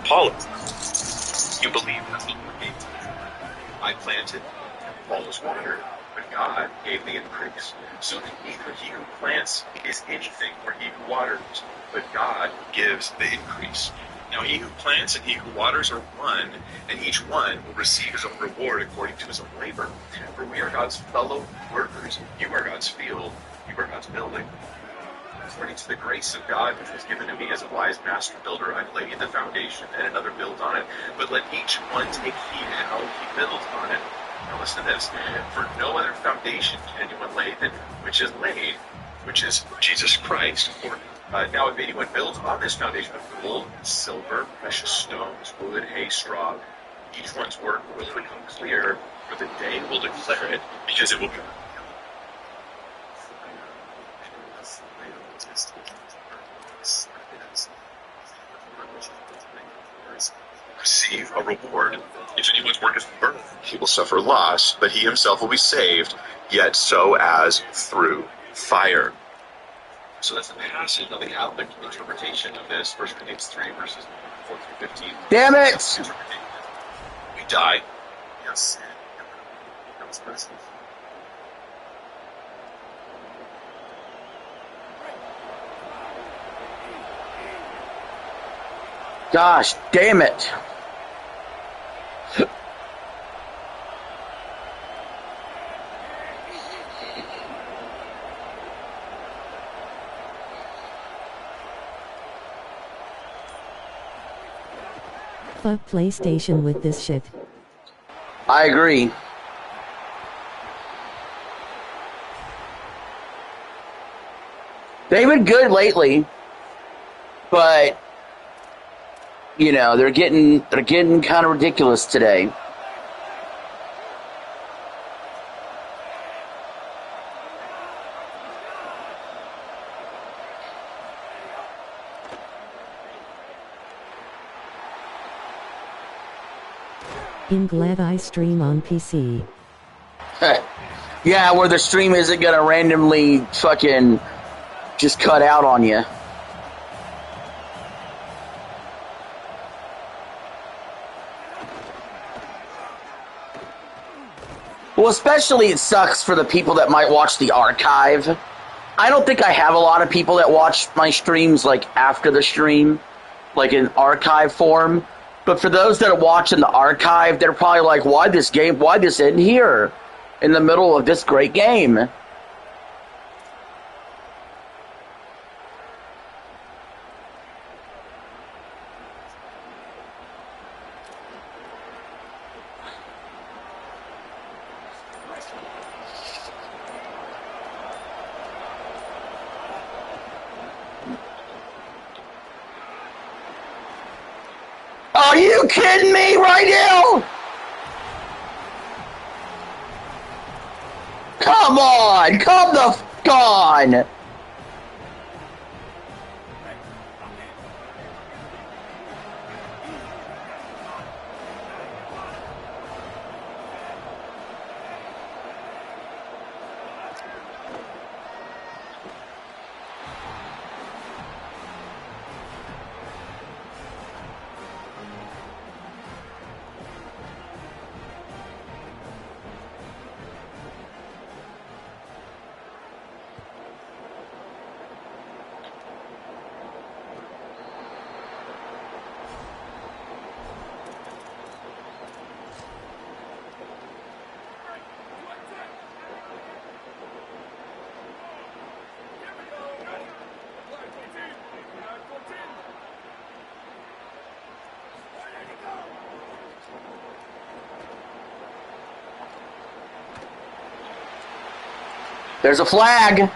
Paul, you believe that's what we're being. I planted, Paul was watered, but God gave the increase. So that neither he who plants is anything nor he who waters, but God gives the increase. Now he who plants and he who waters are one, and each one will receive his own reward according to his own labor. For we are God's fellow workers. You are God's field. You are God's building. According to the grace of God which was given to me as a wise master builder, I laid the foundation, and another built on it. But let each one take heed how he builds on it. Now listen to this. For no other foundation can anyone lay than which is laid, which is Jesus Christ. For now if anyone builds on this foundation of gold, silver, precious stones, wood, hay, straw, each one's work will become clear, for the day will declare it, because it will be receive a reward. If anyone's work is burned, he will suffer loss, but he himself will be saved, yet so as through fire. So that's the passage of the Catholic interpretation of this, 1 Corinthians 3, verses 4 through 15. Damn it! We die. Yes. That was present. Gosh, damn it. Fuck PlayStation with this shit. I agree. They've been good lately, but you know, they're getting kind of ridiculous today. I'm glad I stream on PC. Yeah, where the stream isn't gonna randomly fucking just cut out on you. Well, especially it sucks for the people that might watch the archive. I don't think I have a lot of people that watch my streams like after the stream, like in archive form. But for those that are watching the archive, they're probably like, why this end here in the middle of this great game? Are you kidding me right now? Come on, come the f*** on. There's a flag.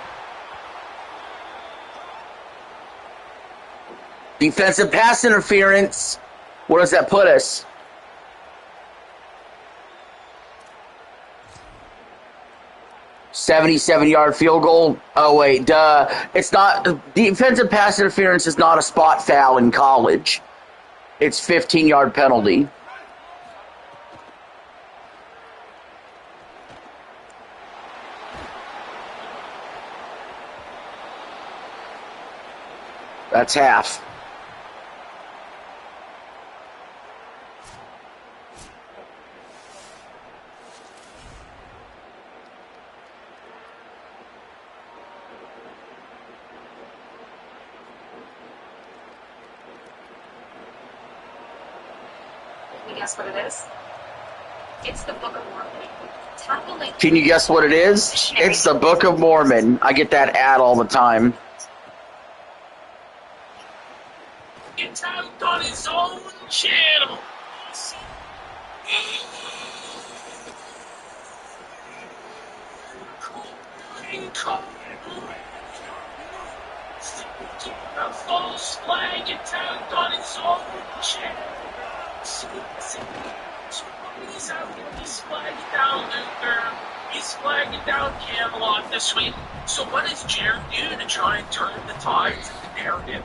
Defensive pass interference. Where does that put us? "77-yard field goal." Oh wait, duh. It's not. Defensive pass interference is not a spot foul in college. It's 15-yard penalty. That's half. guess what it is? It's the Book of Mormon. Tap the link. Can you guess what it is? It's the Book of Mormon. I get that ad all the time. It's out on his own channel. A false flag attacked on his own channel. He's out here, he's flagging down Luther, he's flagging down Camelot this week. So what does Jared do to try and turn the tides of the narrative?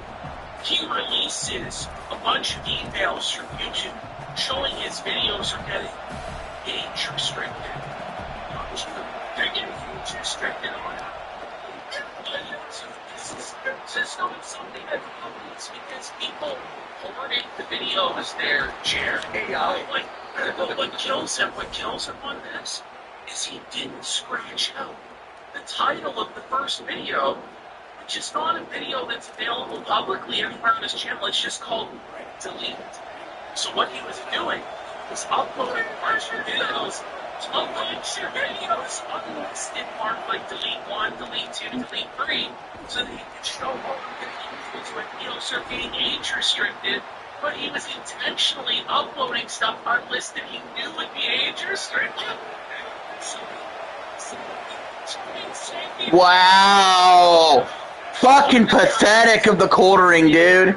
He releases a bunch of emails from YouTube showing his videos are getting age restricted. They're getting age restricted on it. This is something that happens because people hoarding the videos there, Jared AI. What kills him on this is he didn't scratch out the title of the first video, which is not a video that's available publicly anywhere on his channel. It's just called Delete. So what he was doing was uploading a bunch of videos, unlisted, marked like Delete 1, Delete 2, Delete 3, so that he could show all the videos are being age restricted. But he was intentionally uploading stuff unlisted he knew would be age restricted. Wow. Fucking pathetic of the quartering, dude.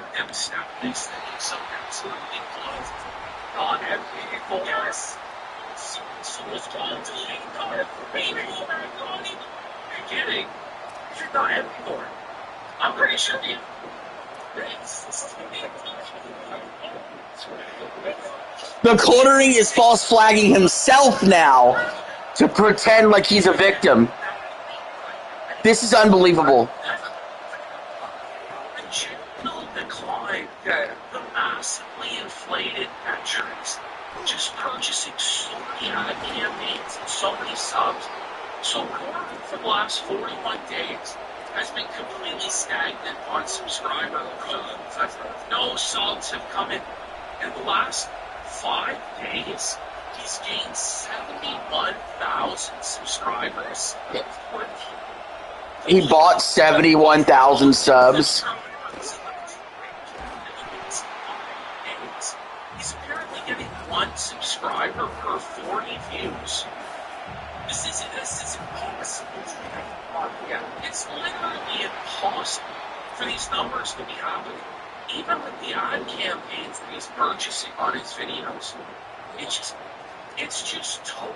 I'm pretty sure you. The quartering is false flagging himself now to pretend like he's a victim. This is unbelievable. The general decline, the massively inflated metrics, just purchasing so many ad campaigns and so many subs. So Corbin for the last 41 days has been completely stagnant on subscriber growth. No subs have come in. In the last 5 days, he's gained 71,000 subscribers. He bought 71,000 subs. He's apparently getting 1 subscriber per 40 views. This is impossible. It's literally impossible for these numbers to be happening. Even with the ad campaigns that he's purchasing on his videos, it's just total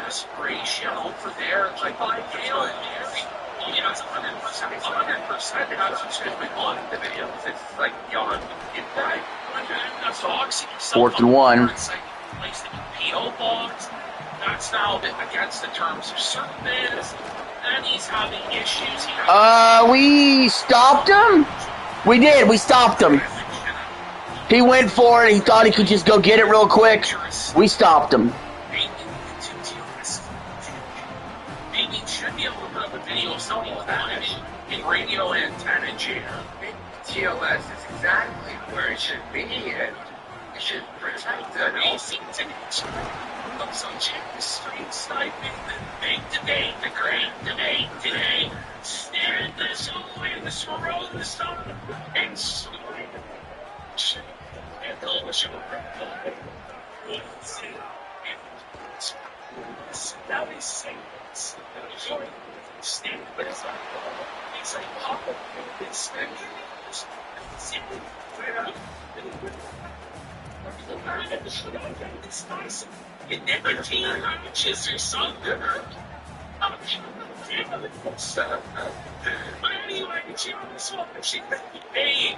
desperation over there. Like by Gale and Mary, it's 100% that's what's going on in the videos. It's like beyond right. That's Oxy. 4th and 1. It's like a place to be P.O. box. That's now against the terms of service. And he's having issues. We stopped him? We did. We stopped him. He went for it. He thought he could just go get it real quick. We stopped him. Maybe should be able to put up a video of something like that in radio antenna jam. TOS is exactly where it should be, and it should protect the AC So check the stream sniping, the big debate, the great debate today. Stand this away in the swirl in the sun, and swing. And all the show. Now he's saying this. Stand this up. He's like, pop up. It's nice. You never teaches or something. But anyway, she was watching the debate.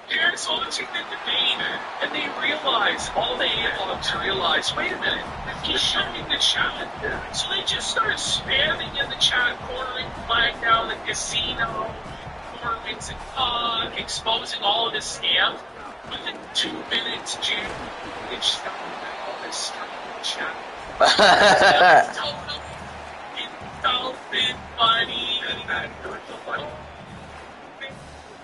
Parents watching the debate, and they realize, all the analogs realize, wait a minute, he's shutting the chat. So they just start spamming in the chat, quartering flag down the casino, quarterings and exposing all of his scams. Within 2 minutes, Jim, it's stopping all this stuff in the chat. It's totally funny.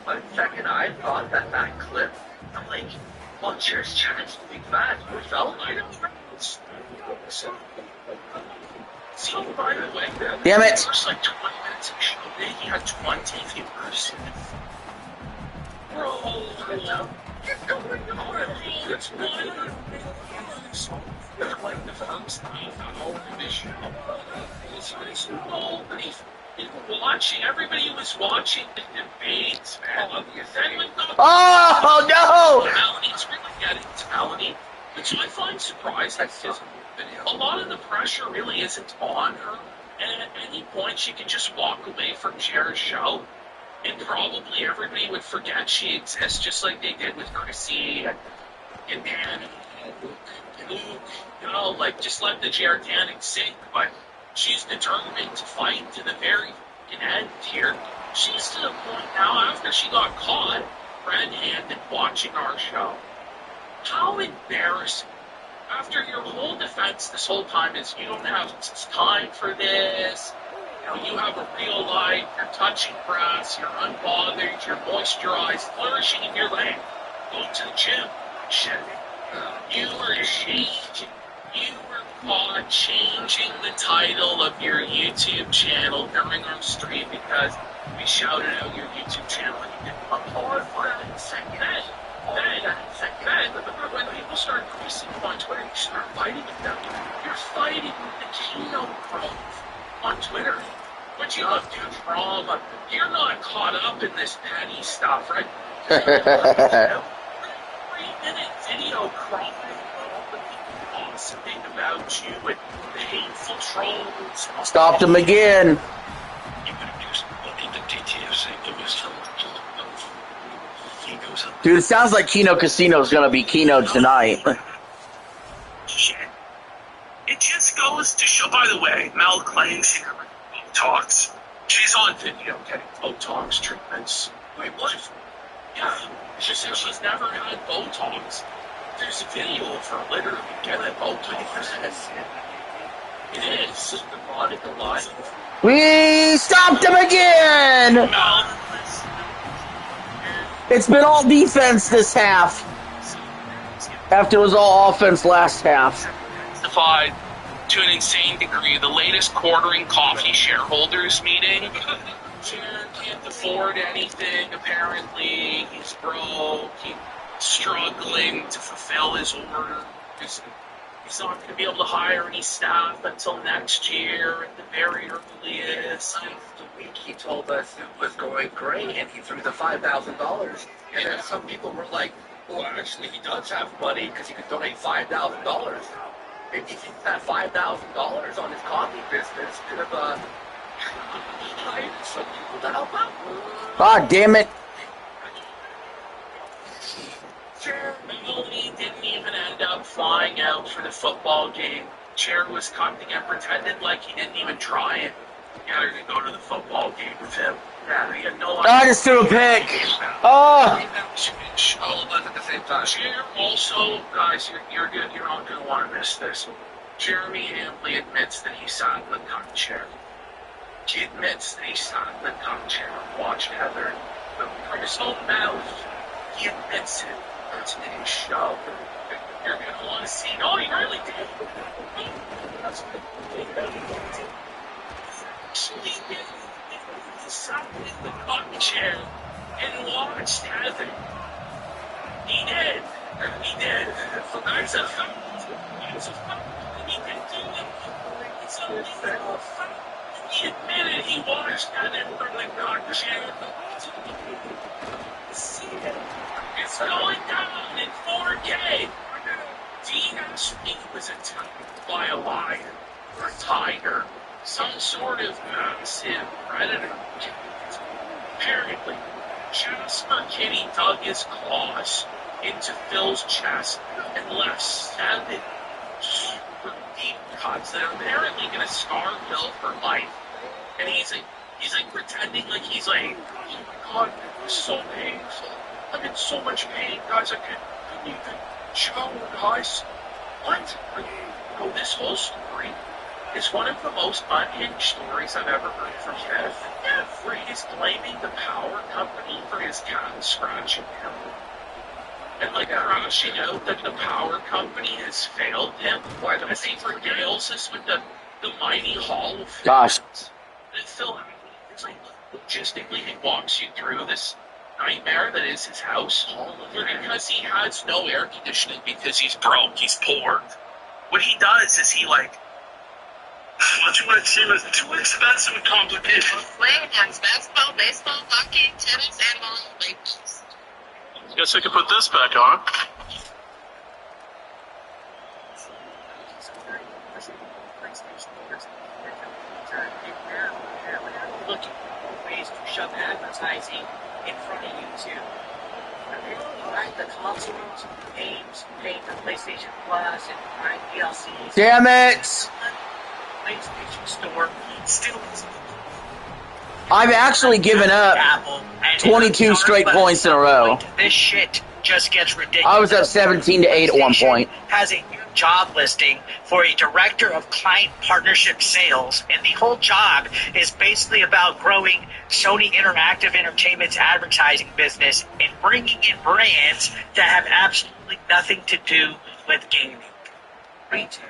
One second, I thought that clip, I'm like, Well, Cher's chance to be fat. You felt like it. See, by the way, Damn it. the first like 20 minutes of the show, he had 20 viewers. Bro, you're going on. It's one. It's like the first half hour of the show. It's nobody watching. Everybody was watching the debates, man. Then when the Oh, no! Melanie's really getting to Melanie, which I find surprising because a lot of the pressure really isn't on her. And at any point, she can just walk away from Cher's show, and probably everybody would forget she exists, just like they did with Chrissy and Hannah and Luke. You know, like, just let the Gigantic sink. But she's determined to fight to the very end here. She's to the point now, after she got caught red-handed watching our show. How embarrassing. After your whole defense this whole time is you don't have time for this, you have a real life, you're touching grass, you're unbothered, you're moisturized, flourishing in your lane, going to the gym, shit. You were changing. You were caught changing the title of your YouTube channel during our stream because we shouted out your YouTube channel and you didn't upload for it in a second. Then, when people start creasing you on Twitter, you start fighting with them. You're fighting with the Kino growth on Twitter. But you have to drama. You're not caught up in this petty stuff, right? 3-minute video crying all the people gossiping about you and the hateful trolls. Stopped him again. You could have used the DTF St. Louis. Dude, it sounds like Kino Casino's gonna be Kino tonight. Shit. It just goes to show, by the way, Mel claims she never Botox. She's on video getting Botox treatments. Wait, what? Yeah, she says she's never had Botox. There's a video of her literally getting Botox. It is. The product alive. We stopped him again! Mel. It's been all defense this half. After it was all offense last half. Justified to an insane degree. The latest quartering coffee shareholders meeting. Chair can't afford anything, apparently. He's broke. He's struggling to fulfill his orders. He's not going to be able to hire any staff until next year at the very earliest. The week he told us it was going great, and he threw the $5,000. And then some people were like, well, actually, he does have money because he could donate $5,000. Maybe he thinks that $5,000 on his coffee business could have hired some people to help out. God damn it. Melanie didn't even end up flying out for the football game. Chair was cutting and pretended like he didn't even try it. Got her to go to the football game with him. Yeah, he had no idea. I just threw a pick. Oh. All of us at the same time. Chair also, guys, you're good. You're not going to want to miss this. Jeremy Hambley admits that he sat in the cup chair. He admits that he sat in the cup chair and watched Heather. But from his own mouth, he admits it. It's in his show. You're going to want to see. No, he really did. That's what he did. He sat in the cup chair and watched Heather. He did. He did. That's a fact. That's a fact. He did do it. It's a legal fact. He admitted he watched Heather from the cup chair. See it. It's going down in 4K. Dean Ashby was attacked by a lion or a tiger, some sort of massive predator. Apparently, Jasper Kinney dug his claws into Phil's chest and left 7 super deep cuts that are apparently going to scar Phil for life. And he's like pretending like he's like, oh my god, it was so painful. I'm in so much pain, guys. I couldn't even show, guys. What? No, this whole story is one of the most unhinged stories I've ever heard from Kev. Where he's blaming the power company for his cat scratching him. And like crashing out that the power company has failed him. Why the same for Gales is with the mighty Hall of Fame. Gosh. And Phil, it's like logistically he walks you through this nightmare that is his house. Because he has no air conditioning because he's broke, he's poor. What he does is he like too much, too expensive and complicated. Playing against basketball, baseball, hockey, tennis, and volleyball. Guess I could put this back on. Looking for ways to shove advertising in front of you too. Right, the consoles, games, paying for PlayStation Plus and buying DLCs. Damn it! PlayStation Store still is I've actually given up Apple, and 22 straight points in a row. This shit just gets ridiculous. I was at 17 to 8 at one point. Has a new job listing for a director of client partnership sales, and the whole job is basically about growing Sony Interactive Entertainment's advertising business and bringing in brands that have absolutely nothing to do with gaming. Retail,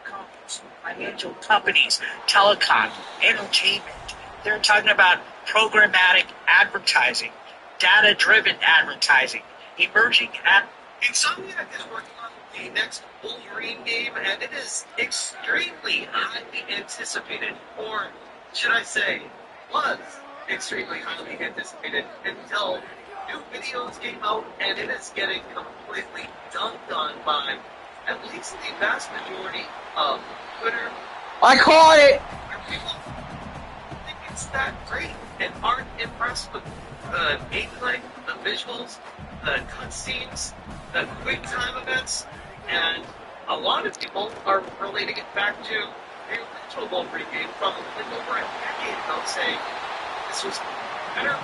commerce, financial companies, telecom, entertainment. They're talking about programmatic advertising, data-driven advertising, emerging ad. Insomniac is working on the next Wolverine game, and it is extremely highly anticipated, or should I say, was extremely highly anticipated until new videos came out, and it is getting completely dunked on by at least the vast majority of Twitter. I caught it! Where people think it's that great and aren't impressed with the gameplay, the visuals, the cutscenes, the quick time events, and a lot of people are relating it back to the original Wolverine game from like over a decade ago, saying this was better.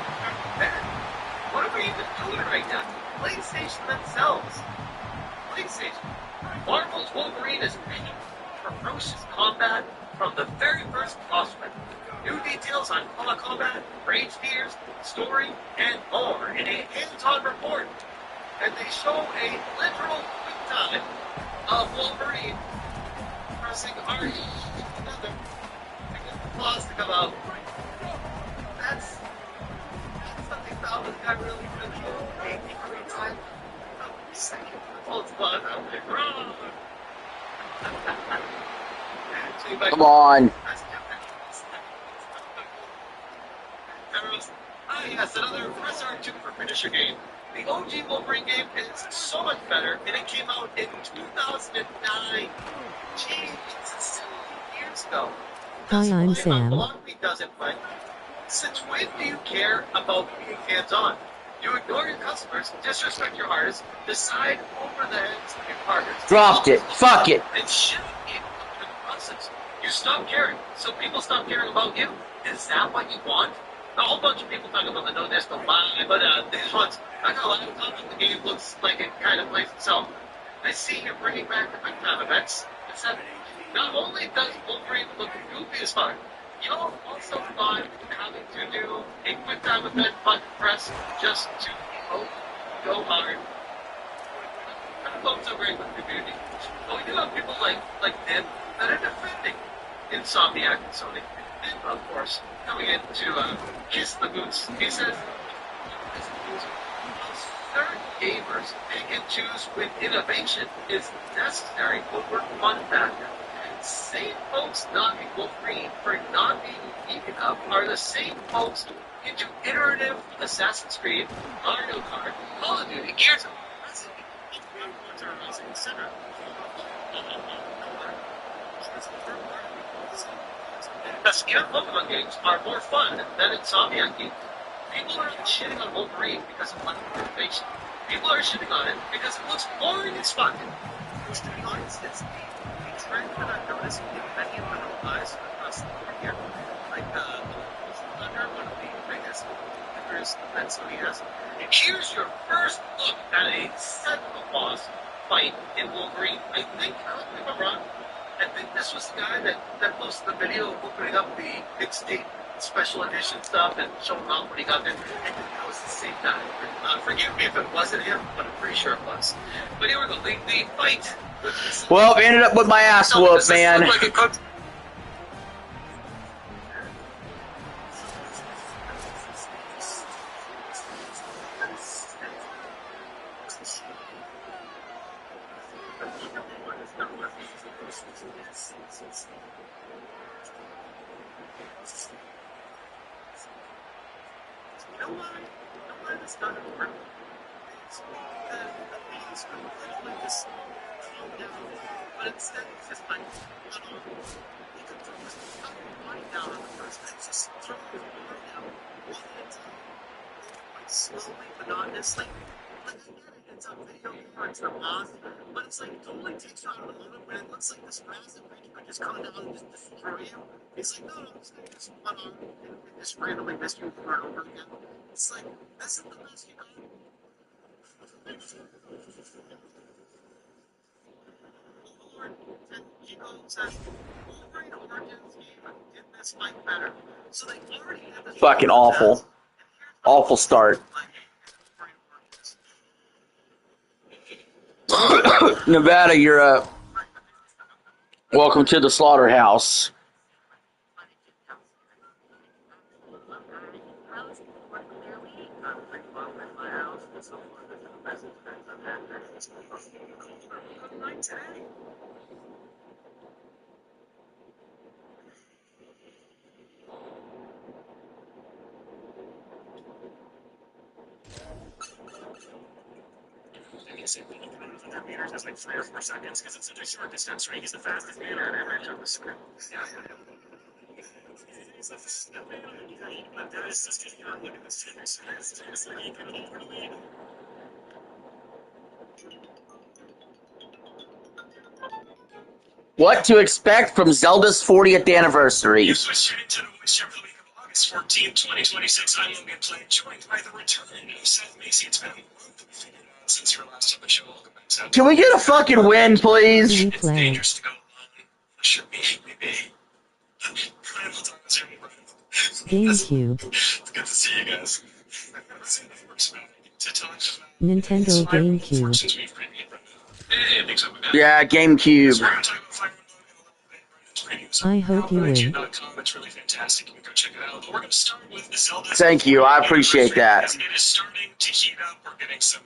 What are we even doing right now? PlayStation themselves. PlayStation. Marvel's Wolverine is making ferocious combat from the very first boss fight. New details on combat, rage fears, story, and more in a hands-on report. And they show a literal quick time of Wolverine pressing R together to get the claws to come out. That's something that was got really cool. A quick time of a second. Oh, it's fun. I'm like, Come on. Yes, another Wrestler 2 for finisher game. The OG Wolverine game is so much better, and it came out in 2009. Jeez, it's 17 years ago. Hi, I'm Sam. Blockbeat doesn't play. Since when do you care about being hands-on? You ignore your customers, disrespect your artists, decide over the heads of your partners. Dropped it. Fuck it. And shit in the process. You stop caring, so people stop caring about you. Is that what you want? A whole bunch of people talk about the no disco line, but these ones, I got a lot of times the game looks like it kind of plays itself. I see you're bringing back the quick time events. It's that not only does Wolverine look goofy as fuck, you'll also find having to do a quick time event button press just to go hard. I hope so great with the community. But we do have people like Nib that are defending Insomniac and Sony. And, of course, coming in to kiss the boots. He says, certain gamers pick and choose when innovation is necessary over fun factor. Same folks knocking Wolverine for not being unique enough are the same folks into iterative Assassin's Creed, Mario Kart, Call of Duty, Gears of War, Resident Evil, etc. Your Pokemon games are more fun than Insomniac games. People are shitting on Wolverine because of lack of innovation. People are shitting on it because it looks boring as fuck. Which, to be honest, it's a trend that I've noticed in many of my lives across the board here. Like, Thunder, one of the biggest figures that Sony has. Here's your first look at a seminal boss fight in Wolverine. I think, if I'm wrong, I think this was the guy that posted the video opening up the big state special edition stuff and showing off what he got there. I think that was the same same time. Forgive me if it wasn't him, but I'm pretty sure it was. But here we go. The fight. Well, ended up with my ass whooped, man. Like it cooked. Slowly, monotonously, but then it's a video or it's a moth, but it's like it totally takes you out of the moment when it looks like this massive creature could just come down and just destroy you. It's like, no, it's gonna just one arm and just randomly miss you over and over again. It's like, this is the best you got. Lord, and he goes and Wolverine Origins even did this fight better. So they already have this Fucking awful. Awful start. Nevada, you're welcome to the slaughterhouse. Meters has like 3 or 4 seconds because it's such a short distance, right? He's the fastest man on average on the script. Yeah. He's like this man on the green, but there is this look at this series. It's like he can overlead. What to expect from Zelda's 40th anniversary? You switched to the voice for the week of August 14th, 2026. I'm Logan Play, joined by the return of Seth Macy. It's been a month since your last on the show. Welcome back, Seth. Can we get a fucking win, please? It's dangerous to go alone. Should be, maybe. GameCube. It's good to see you guys. Nintendo GameCube. Yeah, GameCube. I hope you win. It's really fantastic. You can go check it out. But we're going to start with Zelda. Thank you, I appreciate that. It is starting to heat up. We're getting some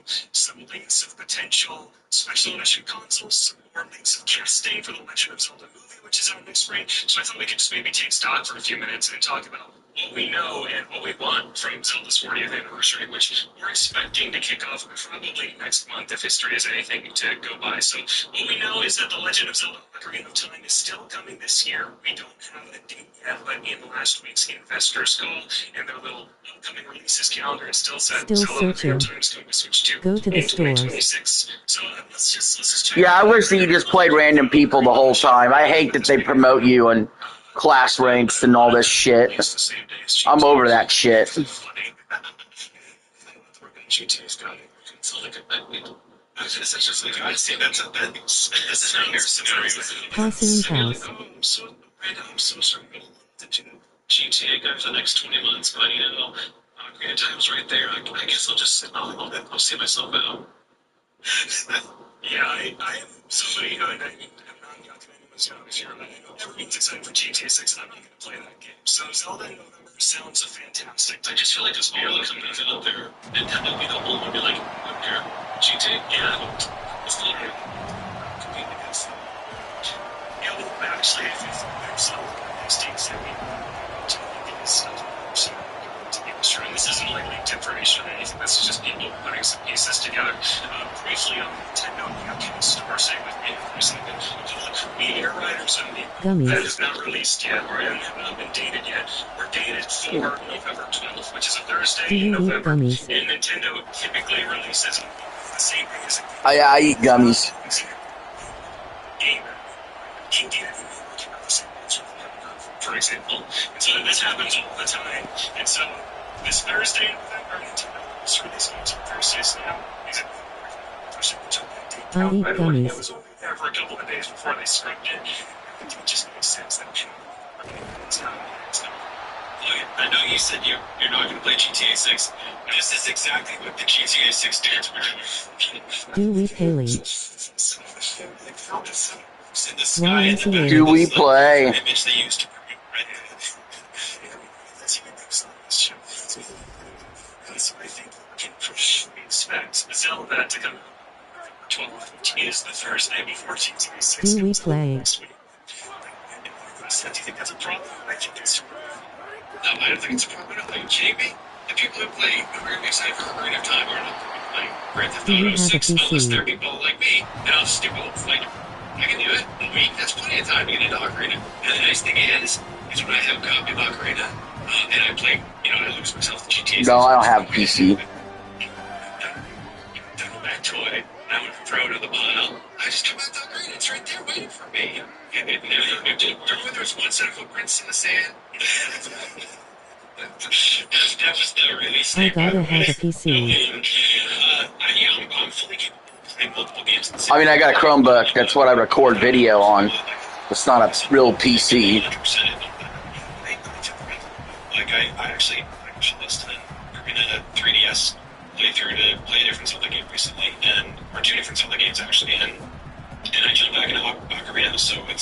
leaks of potential special edition consoles, some more leaks of casting for the Legend of Zelda movie, which is out next spring. So I thought we could just maybe take stock for a few minutes and talk about what we know and what we want from Zelda's 40th anniversary, which we're expecting to kick off probably next month if history is anything to go by. So what we know is that The Legend of Zelda Ocarina of Time is still coming this year. We don't have a date yet, but in last week's investors call and their little upcoming releases calendar, it still said Still Zelda Ocarina searching. of Time is going to switch to Go to the in stores. 2026. So let's just check. Yeah, I wish that you just played random people the whole time. I hate that they promote you on class ranks and all this shit. I'm over that shit. GTA's got it. It's like a bed. I'd say that's a bed. This is nightmare scenario. Passing house. I'm so sorry to do GTA guys for the next 20 months, but you know, Ocarina Time's right there. I guess I'll just I'll see myself out. Yeah, I am somebody who I'm not young and anyone's young if you're everyone's excited for GTA 6 and I'm not going to play that game. So Zelda in November sounds fantastic. I just feel like this all the companies out there, Nintendo would be the only one be like, here, GTA, yeah, it's not here. Compete against them. Yeah, well, actually, if there's some mistakes that we to look at this stuff, to be sure, and this isn't like leaked information or anything, this is just people putting some pieces together. Briefly on Nintendo, you can start saying with me for a second, we Air Riders and Gummies. that is not released yet, or have not been dated yet. We're dated for November 12th, which is a Thursday Do in you eat November. gummies? And Nintendo typically releases the same thing as a I eat gummies. game. King Game came out the same answer, for example. And so this happens all the time. And so this Thursday in November, Nintendo is releasing games on Thursdays now. Is it I eat By the way, gummies. it was only there for a couple of days before they scrubbed it. It just makes sense that it's not I know you said you're not going to play GTA 6. This is exactly what the GTA 6 did. Dewey Paley. In the sky in the back Do of we this, play? image they used to That's what I think we expect Zelda to come 12/15 is the Thursday before GTA 6 Do we comes out play? next week. Do you think that's a problem? I think it's no, I don't think it's a problem. Are you kidding me? The people who play who are excited for Ocarina of Time are not playing Grand Theft Do you Auto have a 6 unless they're PC? people like me. And I'm stupid. Like, I can do it in a week. That's plenty of time to get into Ocarina. And the nice thing is when I have a copy of Ocarina and I play, I lose myself to GTA. No, I don't have a PC. That toy, I would throw it in the pile. I just come out the Ocarina. It's right there waiting for me. Remember there was one set of footprints in the sand? That was the release I gotta have a PC. I'm fully capable of playing multiple games at the I same mean, I got a Chromebook. That's what I record video on. It's not a real PC. 100%. Like, I actually last time in a 3DS playthrough to play a different Zelda game recently, or two different Zelda games actually, and I jumped back into Ocarina, so I'm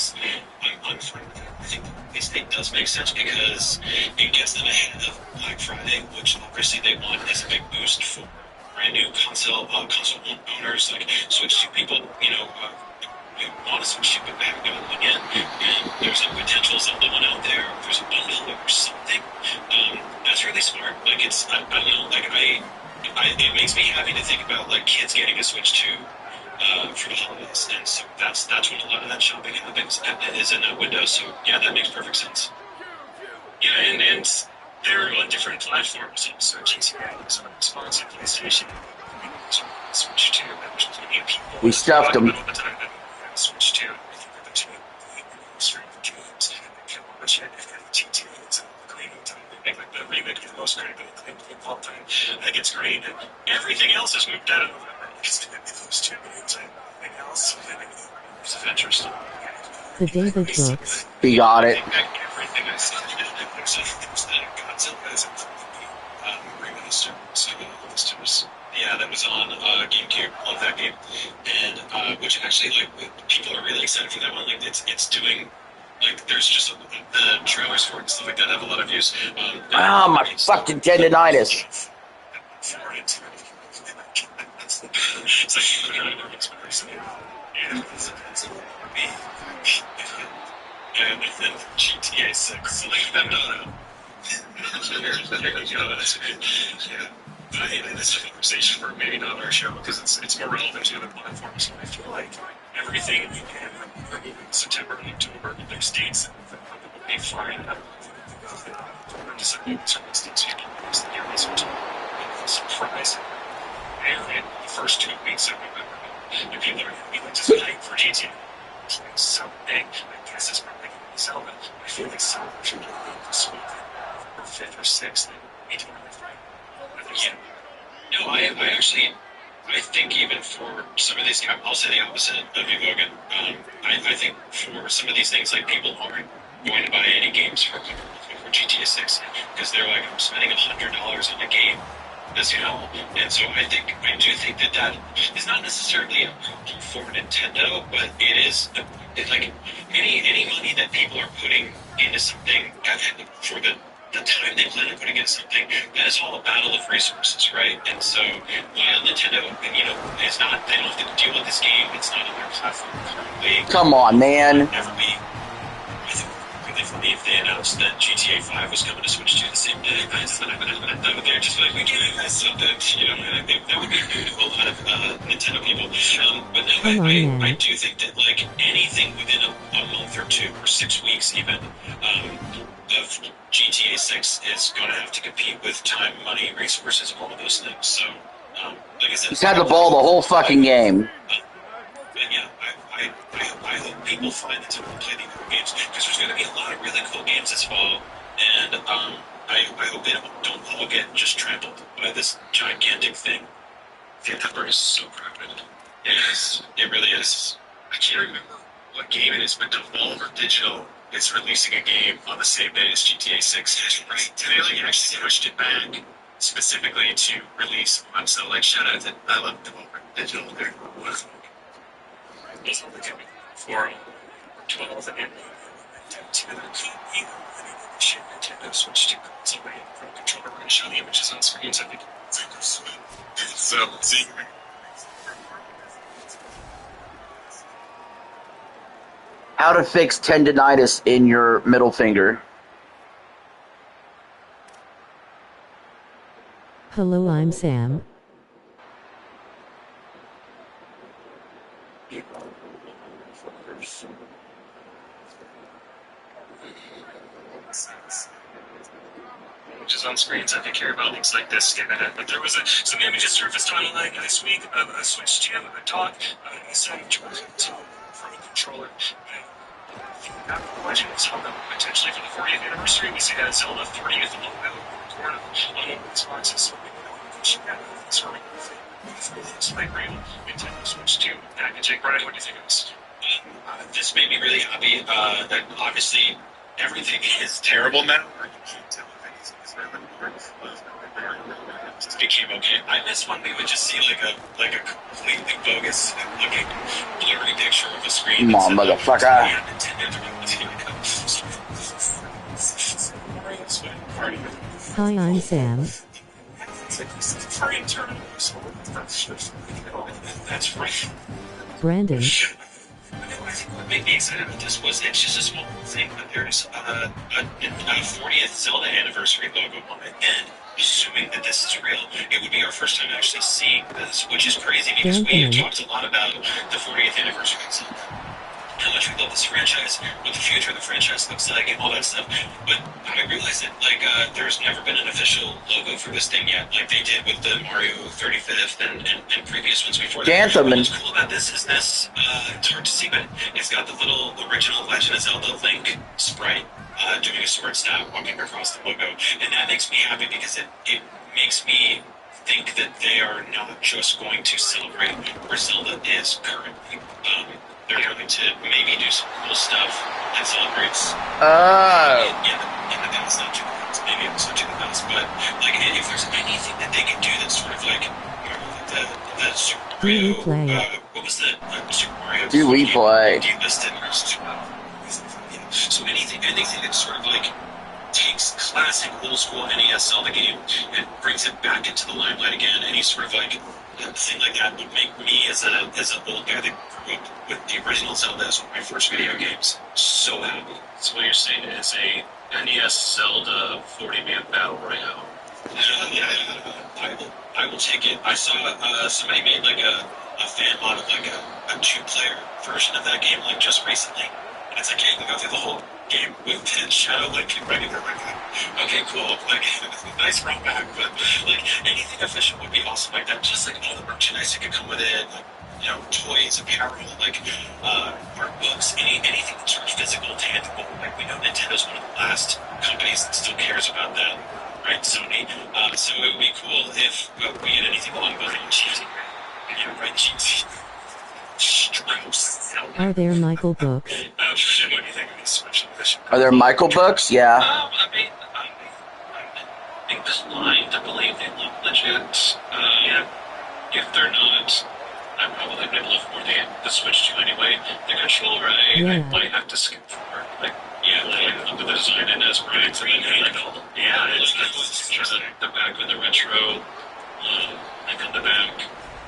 fine with it. I think this thing does make sense because it gets them ahead of Black Friday, which obviously they want as a big boost for brand new console owners, like Switch 2 people, who want to switch to it, but haven't gotten one yet. And there's a potential Zelda one out there. There's a bundle or something. That's really smart. Like I don't know. Like it makes me happy to think about like kids getting a Switch 2 for the holidays, and so that's when a lot of that shopping happens. It is in that window, so yeah, that makes perfect sense. Yeah, and they're on different platforms. So GTA is on Xbox and PlayStation. Switch 2, which is new people. We stuffed them. All the time. Switch 2. I think they're the two strength games. They kill all the shit. They've got GTA. It's a great time. They make like the remake of the most great game of all time. I think it's great. And everything else has moved out of November. Because those two games and everything else. It's of interest. The David Brooks. We got it. Everything I said. Except there's the Godzilla as a remaster. So yeah, that was on GameCube. Love that game, and which actually like people are really excited for that one. Like it's doing like there's just the trailers for it and stuff like that have a lot of views. Ah, my fucking tendonitis. It's like and then GTA 6, like that. Yeah. This is a conversation for maybe not our show because it's more relevant to other platforms. I feel like everything in September and October, there's dates that will be fine. Surprise. And the first 2 weeks of November, and people are going to be like just hyped for GTA. It's like so big. I guess it's probably going to be Zelda. I feel like Zelda should be this week or 5th or 6th. Yeah. No, I actually, I think even for some of these, I'll say the opposite of you, Logan. I think for some of these things, like people aren't going to buy any games for GTA 6 because they're like, I'm spending $100 on a game, as you know. And so I do think that is not necessarily a problem for Nintendo, but it is like any money that people are putting into something for the time they plan on putting in something, that is all a battle of resources, right? And so while Nintendo, is not, they don't have to deal with this game, it's not on their platform currently. Come on, man. Never be. I think really funny if they announced that GTA 5 was coming to Switch 2 the same day. They're just like, we do this, so that, and I think that would be new to a lot of Nintendo people. But no, I do think that, like, anything within a month or 2 or 6 weeks even, of GTA 6 is going to have to compete with time, money, resources, all of those things. So, like I said, He's had the ball the whole fucking game. But yeah, I hope people find the time to play the cool games because there's going to be a lot of really cool games this fall, and I hope they don't all get just trampled by this gigantic thing. The number is so crowded. It is. It really is. I can't remember what game it is, but Devolver Digital it's releasing a game on the same day as GTA 6. Right. They like actually pushed it back specifically to release on. So like shout out to I love Devolver Digital. They're wonderful. It's only coming for 12 and Nintendo Switch 2 console from controller. We're going to show the images on screens. I think so. See. How to fix tendonitis in your middle finger. Hello, I'm Sam. Which is on screens. I think care about things like this. Given it, but there was some images surfaced online this week of a Switch 2 and a talk inside of Georgia from a controller. Legend of Zelda potentially for the 40th anniversary. We see that Zelda 30th logo recorded on Xbox's. It's like real Nintendo Switch 2 packaging. Brian, what do you think of this? This made me really happy. That obviously everything is terrible now. You can't tell if anything is it became okay. I miss when we would just see like a completely bogus looking blurry picture of a screen. Come on, motherfucker. Hi, I'm Sam. That's right. Brandon. I think what made me excited about this was it's just a small thing, but there's a 40th Zelda anniversary logo on it, and assuming that this is real, it would be our first time actually seeing this, which is crazy because we have talked a lot about the 40th anniversary of Zelda. How much we love this franchise, what the future of the franchise looks like, and all that stuff. But I realized that, there's never been an official logo for this thing yet, like they did with the Mario 35th and previous ones before that. What's cool about this is this, it's hard to see, but it's got the little original Legend of Zelda Link sprite doing a sword stab walking across the logo. And that makes me happy because it makes me think that they are not just going to celebrate where Zelda is currently. They're going to maybe do some cool stuff that celebrates in the past, not too much, maybe I'm switching the past, but if there's anything that they can do that's sort of like the Super Mario, what was the Super Mario? Do we play? Delisted so anything that sort of like takes classic old school NES Zelda game and brings it back into the limelight again, any sort of like thing like that would make me as an old guy that grew up with the original Zelda as one of my first video games so happy. So what you're saying is a NES Zelda 40-man battle royale. I will take it. I saw somebody made like a fan mod of like a 2-player version of that game like just recently. And it's like, yeah, you can go through the whole game with Shadow Link and regular like that. Okay, cool. Like, nice run back, but like anything official would be awesome like that. Just like all the merchandise that could come with it, like, toys, apparel, like art books, anything that's sort of physical, tangible. Like we know Nintendo's one of the last companies that still cares about that, right? Sony. So it would be cool if we had anything along those lines. Yeah, right, cheesy. Are there Michael books? What do you think of these special edition? Are there Michael books? Yeah. I'm inclined to believe they look legit. If they're not, I'm probably going to look for the Switch 2 anyway. The controller, I might have to skip for. Like the design in as bright and the back with the retro, like on the back.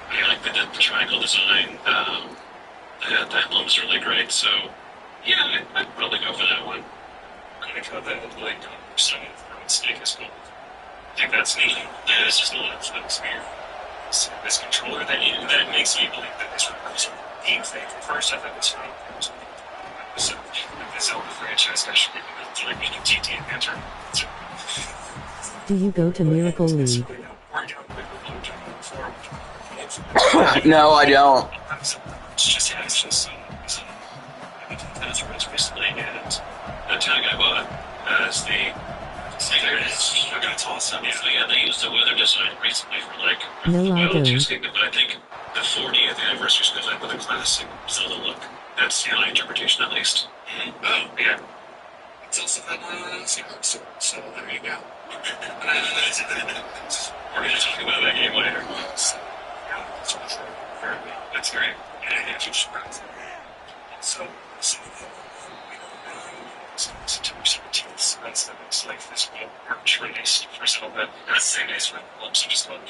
I like the triangle design. The emblem's really great, so yeah, I'd probably go for that one. I'm gonna go the like summon from Snake is cool. I think that's neat. Yeah, it's just a lot of fun here. So this controller that makes me believe that this was a game thing. First, I thought it was fun. So the Zelda franchise that should be built like making GT Adventure. Do you go to Miracle League? No, I don't. It's just that's recently, and the tag I bought as the that's awesome. Yeah, they used the weather design recently for like Wild Goose Kingdom, but I think the 40th anniversary is going to with a classic Zelda look. That's my interpretation, at least. Oh, yeah. It's also that secret sword, so there you go. We're going to talk about that game later. So, yeah, that's great. Yeah, it's just surprised. So September 17th, so that's like this week, March released for Zelda. That's the same day as Red Bull, so just about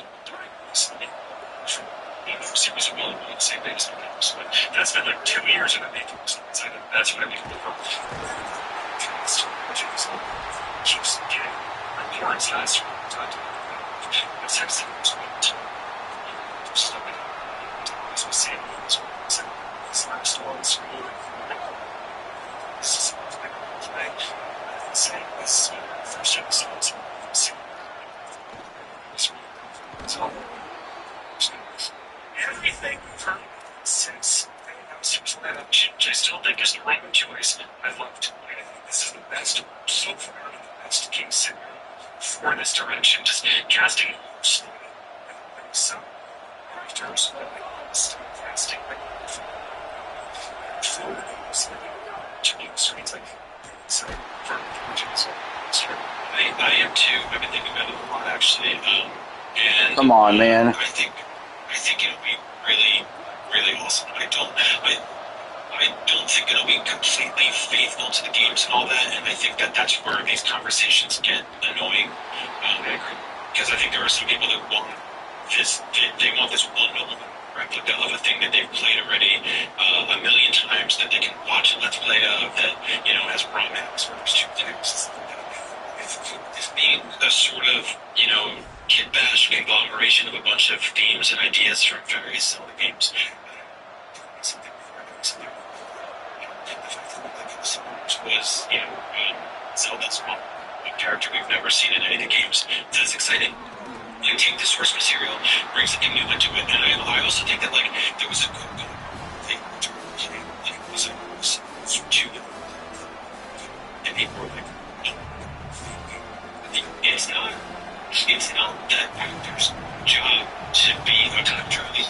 series of William on the same day as Red Bull. So that's been like 2 years in the making. So that's what I mean. Keeps getting reports last week. It's actually stuff like this was saying this last one. So this is saying this first episode. So everything from since they announced it was which I still think is the wrong choice. I loved. I think this is the best so far, the best case scenario for this direction. Just casting some characters, casting screens like so for I am too. I've been thinking about it a lot actually. And Come on, man. I think it'll be really, really awesome. I don't think it'll be completely faithful to the games and all that, and I think that's where these conversations get annoying. Because I think there are some people that want this, they want this one replica of a thing that they've played already a million times, that they can watch a Let's Play of, that, has raw maps where there's two things. This being a sort of, kid bash conglomeration of a bunch of themes and ideas from various Zelda games. Was, Zelda's mom, a character we've never seen in any of the games. That's exciting. You take the source material, bring something new into it, and I also think that, there was a good thing to it was to and people were like, it's not that actor's job to be a time travel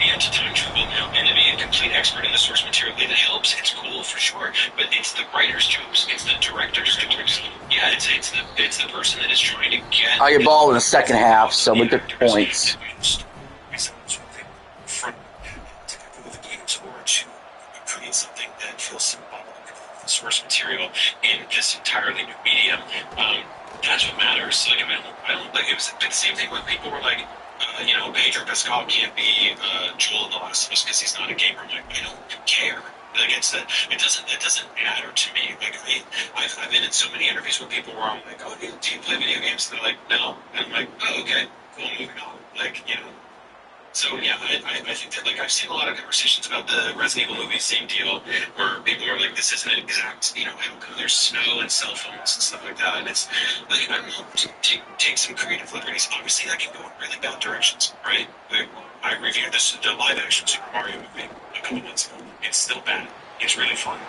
and to time travel and to be a complete expert in the source material. It helps, it's cool for sure, but it's the writer's jobs, it's the director's jobs. Yeah, it's the person that is trying to get. I get ball in the second half, so with the points. From the games or to create something that feels symbolic of the source material in this entirely new medium. That's what matters. I don't it was the same thing when people were like, Pedro Pascal can't be Joel in The Last of Us because he's not a gamer. I'm like, I don't care. It doesn't matter to me. I've been in so many interviews with people where I'm like, oh, do you play video games? And they're like, no. And I'm like, oh, okay, cool, moving on. So yeah, I think that I've seen a lot of conversations about the Resident Evil movie, same deal, where people are like, this isn't an exact, how come there's snow and cell phones and stuff like that, and it's I don't know, take some creative liberties. Obviously, that can go in really bad directions, right? I reviewed the live action Super Mario movie a couple months ago. It's still bad. It's really fun.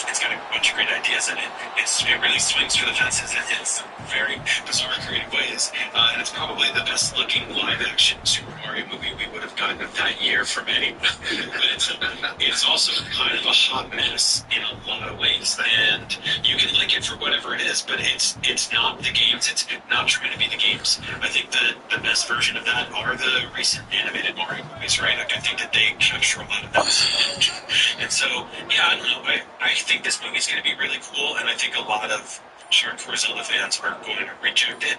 It's got a bunch of great ideas in it. It really swings for the fences in some very bizarre, creative ways. And it's probably the best looking live action Super Mario movie we would have gotten of that year from anyone. But it's also kind of a hot mess in a lot of ways. And you can like it for whatever it is, but it's not the games. It's not trying to be the games. I think the best version of that are the recent animated Mario movies, right? I think that they capture a lot of that. And so, yeah, I don't know. I think this movie's going to be really cool, and I think a lot of hardcore Zelda fans are going to reject it.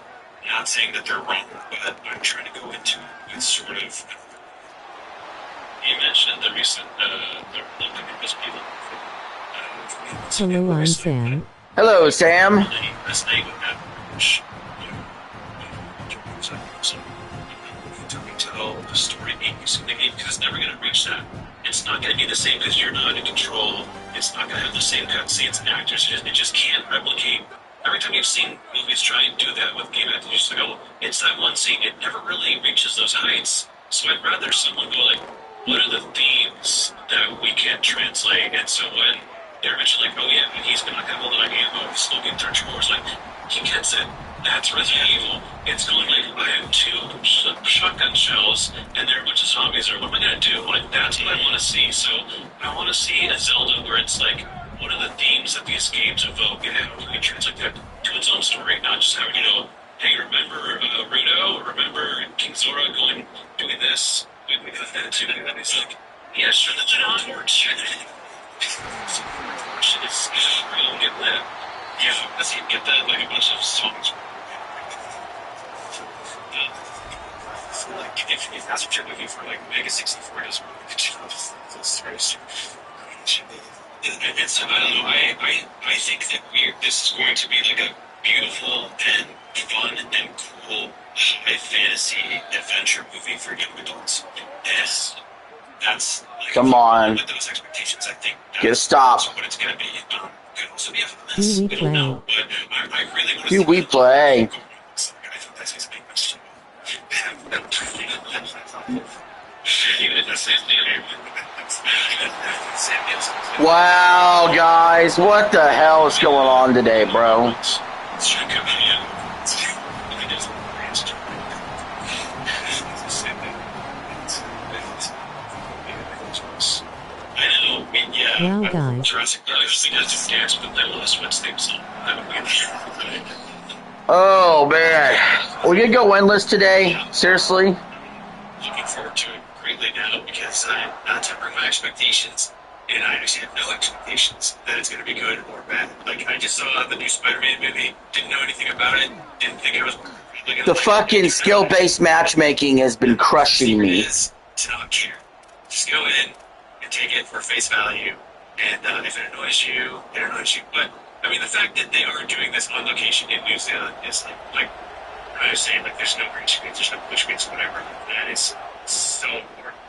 Not saying that they're wrong, but I'm trying to go into it with sort of. You mentioned the recent the people. Hello, I'm Sam. Hello, Sam. Resonate with that much. So, tell the story because it's never going to reach that. It's not going to be the same because you're not in control. It's not going to have the same cutscenes and actors. It just can't replicate. Every time you've seen movies try and do that with game actors, you just go, it's that one scene. It never really reaches those heights. So I'd rather someone go like, what are the themes that we can't translate? And so when they're mentioned like, oh yeah, he's not going to hold on ammo, he's still getting 30 more. It's like, he gets it. That's Resident Evil. It's going like, I have 2 shotgun shells, and there are a bunch of zombies, or what am I going to do? Like, that's what I want to see. So I want to see a Zelda where it's like, one of the themes that these games evoke and how it translates that to its own story, not just having, hey, remember Rudo, remember King Zora doing this? We got that too. And it's like, yeah, sure, that's an torch. Torch is real get lit. Yeah, let's get that, like a bunch of songs. Like, if that's what you're looking for, like Mega 64 does, it's very and so I don't know. I think that this is going to be like a beautiful and fun and cool high fantasy adventure movie for young adults. And that's like, Come on. with those expectations, I think Get a stop. what it's going to be. Could also be a Do we we don't know, play? but I really want to Do we play? I think that's his big question. Wow, guys, what the hell is going on today, bro? Wow, guys. Jurassic Park suggested dance, but they lost Sweat's theme song. Oh, man. We gonna go winless today? Seriously? Looking forward to it greatly now because I'm not tempering my expectations, and I actually have no expectations that it's going to be good or bad. Like, I just saw the new Spider-Man movie, didn't know anything about it, didn't think it was really gonna The fucking skill-based matchmaking has been crushing me. Is to not care. Just go in and take it for face value, and if it annoys you, it annoys you. But I mean, the fact that they are doing this on location in New Zealand is like I was saying, like there's no green screens, there's no blue screens, whatever. That is so important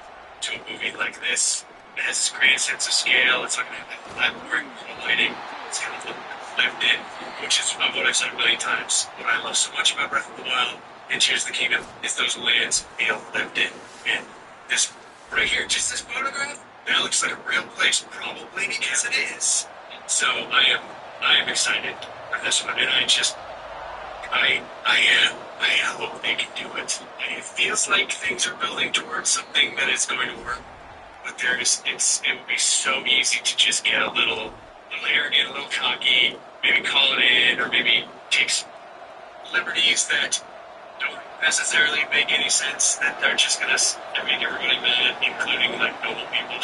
to a movie like this. It has this great sense of scale. It's not going to have that boring lighting. It's kind of lived in, which is what I've said a million times. What I love so much about Breath of the Wild and Tears of the Kingdom is those lands feel lived in. And this right here, just this photograph, that looks like a real place, probably because it is. So I am excited for this one, and I hope they can do it. And it feels like things are building towards something that is going to work. But it would be so easy to just get a little arrogant, a little cocky, maybe call it in, or maybe take some liberties that don't necessarily make any sense, that they're just going to make everybody mad, including like normal people.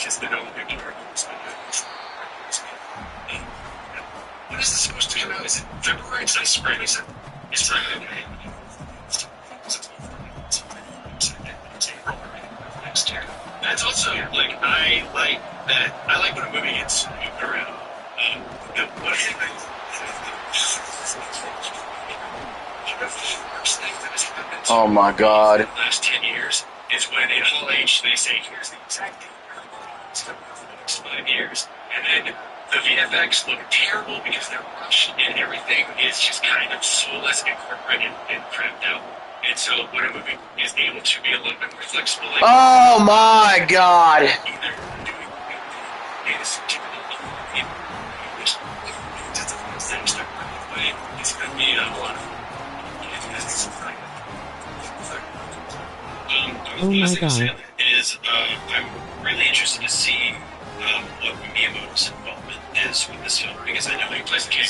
Just the normal people are when is this supposed to come out? Is it February? Is it spring? Is it spring? Next year. That's also like I like when a movie gets moved around. One thing one of the worst things that has happened to Oh my God. in the last 10 years is when in Hall H they say here's the exact thing it's going to be for the next 5 years, and then the VFX look terrible because they're rushed and everything is just kind of soulless and corporate and cramped out. And so when a movie is able to be a little bit more flexible, like Oh my God. either doing is it's going to be a lot of Oh my God. is I'm really interested to see what Miyamoto's involvement is with this film, because I know he plays the game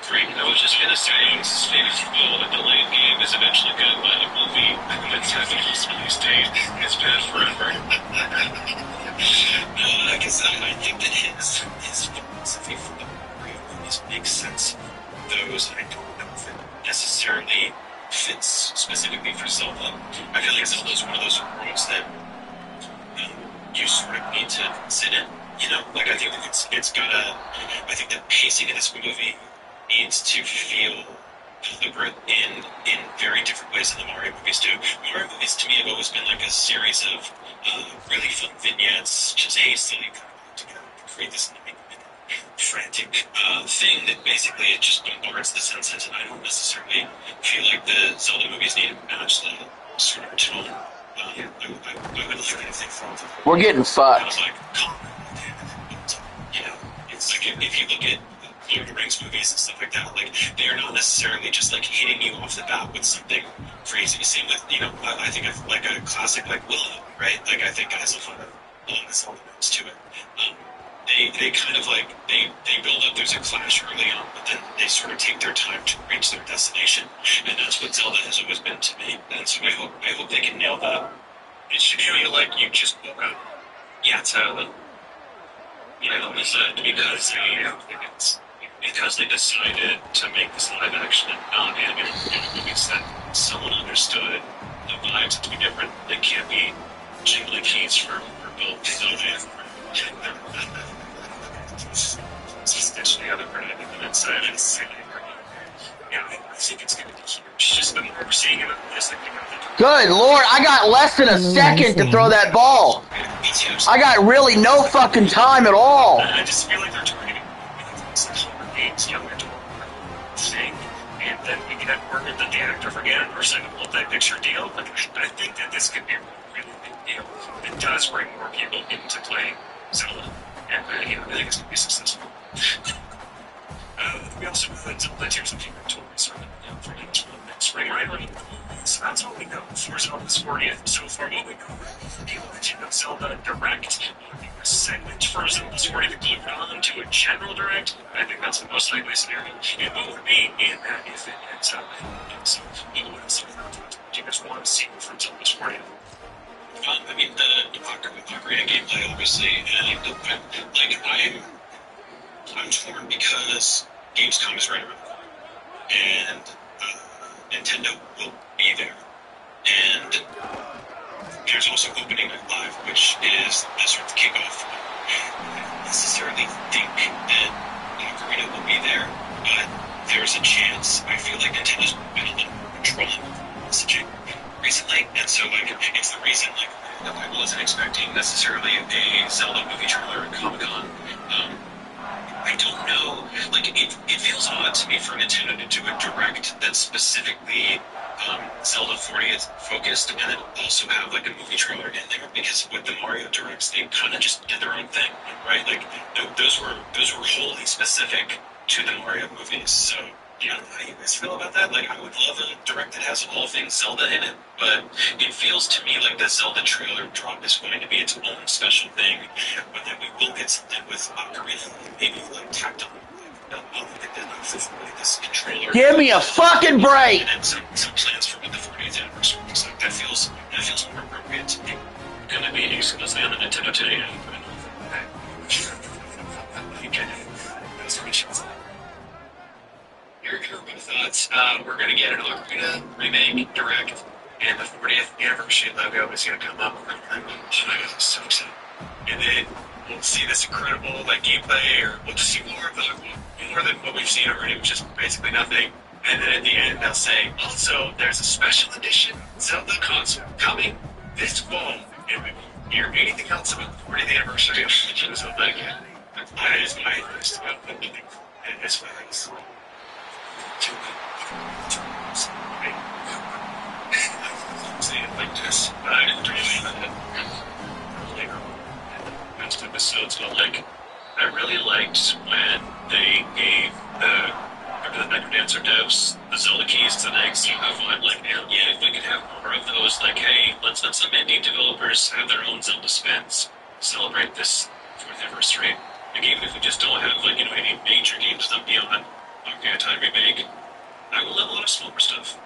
great. I was just going to say, it's faithful, a delayed game is eventually going to land a movie that's having its release date. It's past forever. Because I think that his philosophy for the Mario movies makes sense. Those, I don't know if it necessarily fits specifically for Zelda. I feel like Zelda is one of those worlds that you sort of need to sit in. Like I think it's gotta. I think the pacing of this movie needs to feel deliberate in very different ways than the Mario movies do. Mario movies to me have always been like a series of really fun vignettes, just hastily put together to create this frantic thing that basically it just bombards the senses, and I don't necessarily feel like the Zelda movies need to match the sort of tone. I would like anything from them. We're getting fucked. It's like if you look at Lord of the Rings movies and stuff like that, like they are not necessarily just like hitting you off the bat with something crazy. Same with I think of like a classic like Willow, right? Like I think it has a lot of elements to it. they kind of like they build up. There's a clash early on, but then they sort of take their time to reach their destination, and that's what Zelda has always been to me. And so I hope they can nail that. It should feel like you just woke up. Yeah, it's because they decided to make this live action and not animated movies that someone understood the vibes to be different. They can't be jingly keys for both Zelda Stitch together for 90 minutes and it's yeah, I think it's going to be huge. Just the more we're seeing it, just like Good Lord, I got less than a second to throw that ball. I got really no fucking time at all. I just feel like they're targeting such games, younger thing, and then we can work with the actor for Ganon or a multi-picture deal. Like, I think that this could be a really big deal. It does bring more people into playing Zelda, and I think it's going to be successful. We also put Zelda Tears of Kingdom toys from next spring, right? So that's all we know for Zelda's 40th. So far, what we know, people mentioned of Zelda Direct, a segment for Zelda's 40th glued on to a general Direct. I think that's the most likely scenario. And what would be in that if it ends up? So, what else do you guys want to see from Zelda's 40th? I mean, the Ocarina gameplay, obviously, and I'm torn because Gamescom is right around the corner, and Nintendo will be there, and there's also Opening Night Live, which is the sort of kickoff. I don't necessarily think that Ocarina will be there, but there's a chance. I feel like Nintendo's been a little more controlling messaging recently, and so it's the reason that I wasn't expecting necessarily a Zelda movie trailer at Comic-Con. I don't know. It feels odd to me for Nintendo to do a direct that's specifically Zelda 40th focused, and then also have a movie trailer in there, because with the Mario directs, they kind of just did their own thing, right? Those were wholly specific to the Mario movies. So yeah, how do you guys feel about that? I would love a direct that has all things Zelda in it, but it feels to me like the Zelda trailer drop is going to be its own special thing, but then we will get something with Ocarina, maybe tacked on. This trailer. Give me a fucking break! And some plans for what the 40th anniversary looks like. That feels more appropriate to me. Gonna be exclusively on the Nintendo Today app. Here are my thoughts. We're going to get an Ocarina remake direct, and the 40th anniversary logo is going to come up. I'm so excited. And then we'll see this incredible gameplay, or we'll just see more than what we've seen already, which is basically nothing. And then at the end, they'll say, also, there's a special edition Zelda console coming this fall. And we won't hear anything else about the 40th anniversary of Zelda again. That is my list about the meaning. As far as say it like this, I later on next episodes, but I really liked when they gave the Necrodancer devs the Zelda keys to the next have one. Yeah, if we could have more of those, hey, let's let some indie developers have their own Zelda spins, celebrate this 4th anniversary. Even if we just don't have any major games that beyond Ocarina of Time remake, I would love a lot of smaller stuff.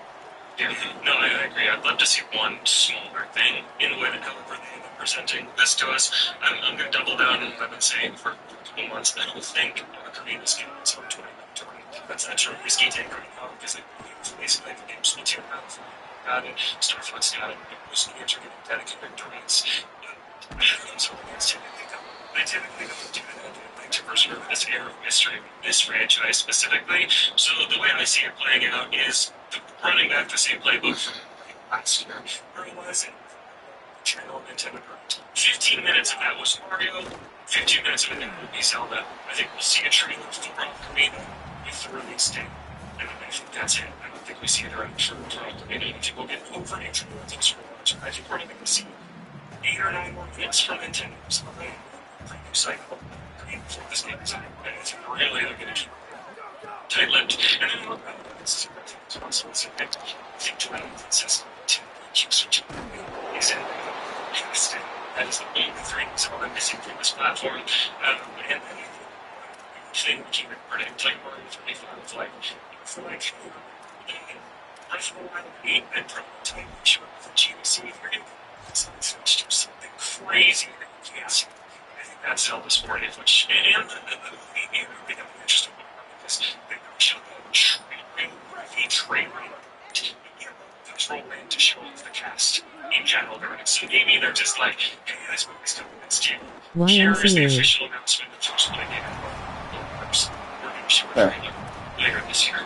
Yeah, no, I agree. I'd love to see one smaller thing in a way that however they end up presenting this to us. I'm going to double down on what I've been saying for a couple months. I don't think Ocarina's getting its own 2020. That's actually a risky take right now, because it's basically the game's Splatoon got it, Star Fox got it, and most games are getting dedicated directs. But I haven't so I typically don't do that. I like to preserve this air of mystery with this franchise specifically. So the way I see it playing out is running back the same playbook from last year, realizing channel Nintendo Direct. 15 minutes of that was Mario, 15 minutes of it would be Zelda. I think we'll see a trailer for Ocarina with the release date. And I think that's it. I don't think we see a direct for Ocarina. I think we'll get over intro. I think we're going to see 8 or 9 more hits from Nintendo. So cycle for this game design, and it's really good. Tight-lipped, and then it's also I think 20 consistent to keep switching. He's in I that is the main thing. So I'm missing from this platform. And thing we keep it pretty like Mario 25, like for like I for a while hate and prototype show for GBC. You're gonna switch to something crazy that you can't see. I think that's Zelda Sport is, which and it would be interesting because they showed a trailer roll in to show off the cast in general. So maybe they're just like, hey, this movie's coming next year. Here is the YMCA. official announcement of who's playing it. We're going to show a trailer later this year.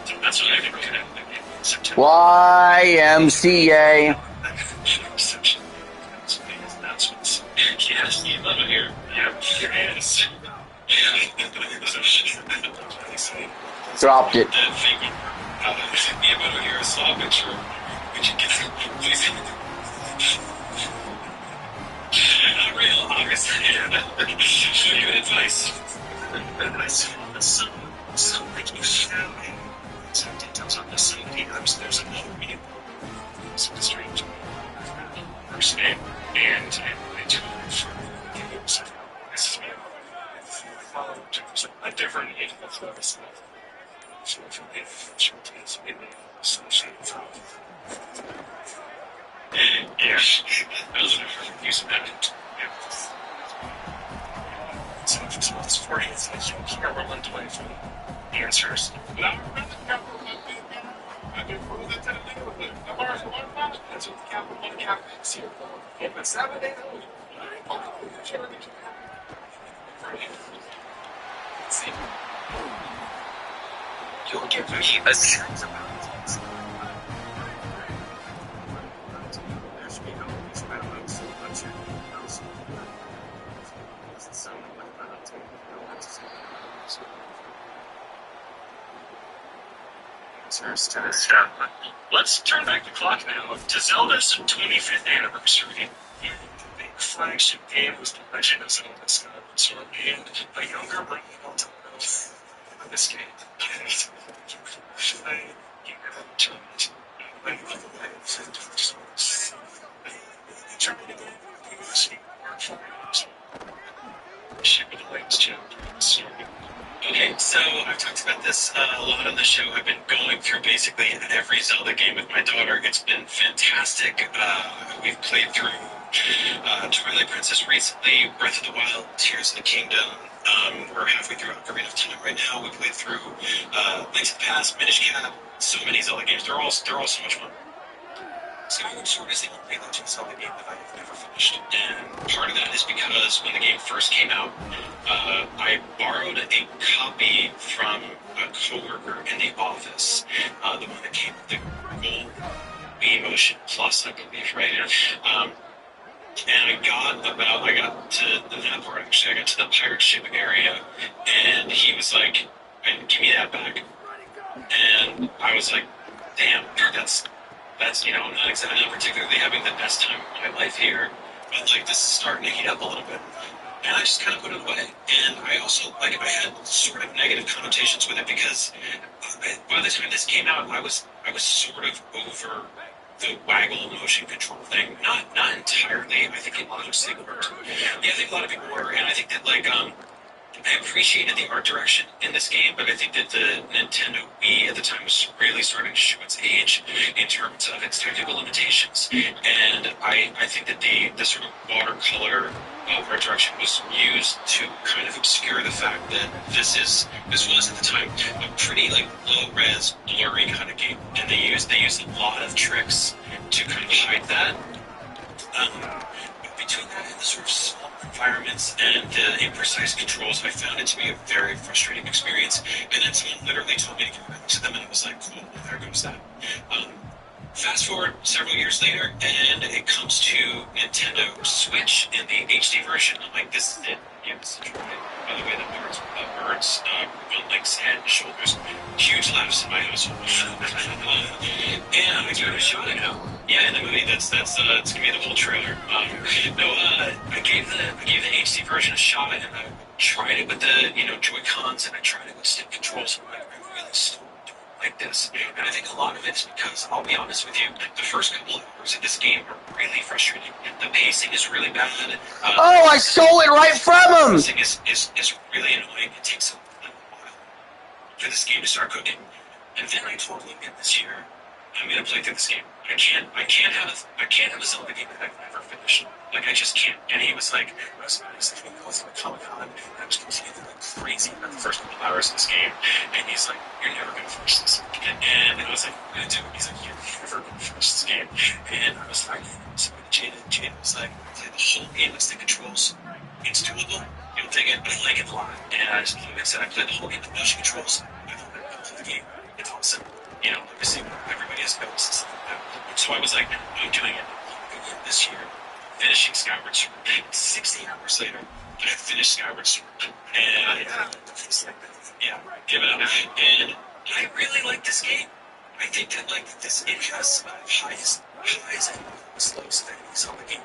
So that's what I think we're going to have in September. YMCA. Reception announcements. Yes, you love it here. Yeah, here it is. Dropped it. The figure. Miyamoto here, I saw a picture. Could you get some, please? Not real, obviously. Good advice. I saw something you showed me. Some details on this. There's another medium. Some strange person and two for games. This is me. Followed a different influence. So if yeah, those are different use of that. So it's 40, it's like here we're on 20 for the answers. But I'm really careful about being there. I didn't rule that to the thing with it. The bars are one punch, that's what the capital one cap is here. If it's 7 days old, see. You'll give me a sense about it. To this stuff. Let's turn back the clock now to Zelda's 25th anniversary. And the big flagship game was The Legend of Zelda Skyward Sword, and a younger brother of this game. Okay, so I've talked about this a lot on the show. I've been going through basically every Zelda game with my daughter. It's been fantastic. We've played through Twilight Princess recently, Breath of the Wild, Tears of the Kingdom. We're halfway through Ocarina of Time right now. We played through Link to the Past, Minish Cap, so many Zelda games. They're all so much fun. Skyward Sword is the only Legend of Zelda game that I've never finished, and part of that is because when the game first came out, I borrowed a copy from a coworker in the office, the one that came with the gold Wii Motion Plus, I believe, right? And I got to that part actually. I got to the pirate ship area, and he was like, "Give me that back," and I was like, "Damn, that's I'm not particularly having the best time of my life here, but like this is starting to heat up a little bit." And I just kind of put it away. And I also, I had sort of negative connotations with it because by the time this came out, I was sort of over the waggle motion control thing. Not entirely. I think a lot of people were. Yeah, I think a lot of people were. And I think that, I appreciated the art direction in this game, but I think that the Nintendo Wii at the time was really starting to show its age in terms of its technical limitations. And I think that the sort of watercolor art direction was used to kind of obscure the fact that this was at the time a pretty low-res, blurry kind of game. And they used a lot of tricks to kind of hide that. Between that and the sort of small environments and the imprecise controls, I found it to be a very frustrating experience. And then someone literally told me to get back to them, and I was like, cool, there goes that. Fast forward several years later, and it comes to Nintendo Switch in the HD version. I'm like, this is it. Yeah, this is it. By the way, the birds on Link's head and shoulders. Huge laughs in my household. And I gave it a shot now. Yeah, in the movie, it's gonna be the whole trailer. I gave the HD version a shot, and I tried it with the Joy-Cons, and I tried it with stick controls. And I really still don't like this. And I think a lot of it's because, I'll be honest with you, the first couple of hours of this game are really frustrating. The pacing is really bad. Oh, I stole it right from him! The pacing is really annoying. It takes a while for this game to start cooking. And then I told him this year, I'm gonna play through this game. I can't have a Zelda game that I've never finished. Like, I just can't. And he was like, I was like, Comic-Con, and I was getting like crazy about the first couple hours of this game. And he's like, you're never gonna finish this. And I was like, I'm gonna do it. He's like, you're never gonna finish this game. And I was like, so Jada was like, play the whole game with stick controls. It's doable. You'll dig it. I like it a lot. And I just said, I played the whole game with motion controls. I love it. I love the game. It's awesome. You know, obviously everybody has notes and stuff like that. So I was like, I'm doing it this year, finishing Skyward Sword. 16 hours later, I finished Skyward Sword. And give it up. And I really like this game. I think that like this, it has highs and lows things on the game.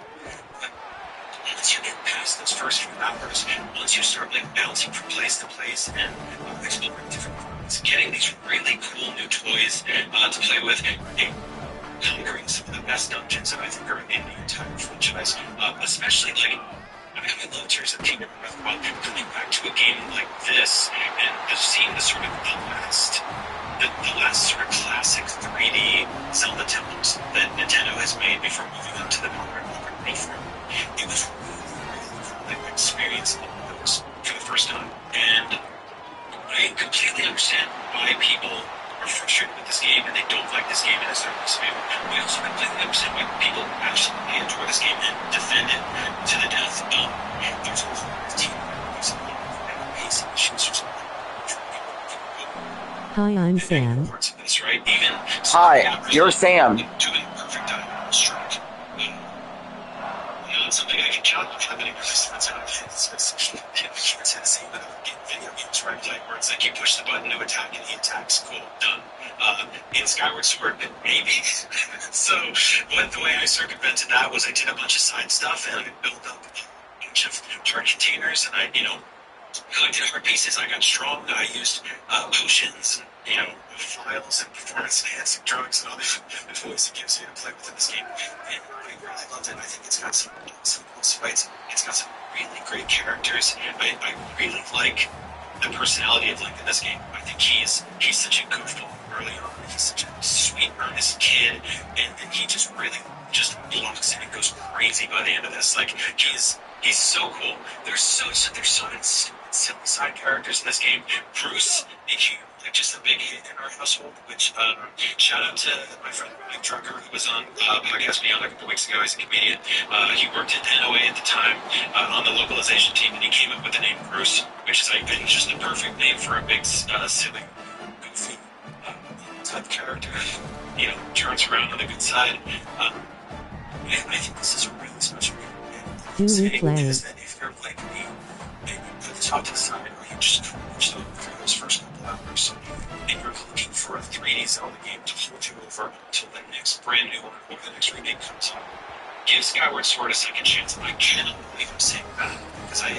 But once you get past those first few hours, once you start like bouncing from place to place and exploring different worlds, getting these really cool new toys to play with, and conquering some of the best dungeons that I think are in the entire franchise, especially like I love Tears of the Kingdom. But coming back to a game like this and just seeing the sort of the last sort of classic 3D Zelda temples that Nintendo has made before moving on to the modern platform. It was really cool to experience those for the first time. And I completely understand why people are frustrated with this game and they don't like this game and it's their least favorite. I also completely understand why people absolutely enjoy this game and defend it to the death. There's a lot of team members and pacing issues or something. Hi, I'm Sam. That's right. Even Hi, you're Sam. doing perfect strike. Something I can challenge happening because that's how it's the same video games where I play, where it's like you push the button to attack and he attacks. Cool, done. In Skyward Sword, maybe. So, the way I circumvented that was I did a bunch of side stuff and I built up a bunch of hard containers and I, collected hard pieces. I got strong. I used potions and, files and performance enhancing drugs and all the toys it gives you to play within this game. And I really loved it. I think it's got some close fights. It's got some really great characters. I really like the personality of Link in this game. I think he's such a goofball early on. He's such a sweet, earnest kid, and he just really just blocks and goes crazy by the end of this. Like he's so cool. There's so many silly side characters in this game. Bruce, just a big hit in our household, which shout out to my friend Mike Drucker, who was on Podcast Beyond a couple weeks ago. He's a comedian. He worked at NOA at the time on the localization team, and he came up with the name Bruce, which is, I think, just the perfect name for a big, silly, goofy type character. Turns around on the good side. I think this is a really special game. Do we play? Is that if you're like me, and you put this out to the side, or you just watch through those first couple hours, and you're looking for a 3D Zelda game to hold you over until the next brand new one or the next remake comes out, give Skyward Sword a second chance. I cannot believe I'm saying that, because I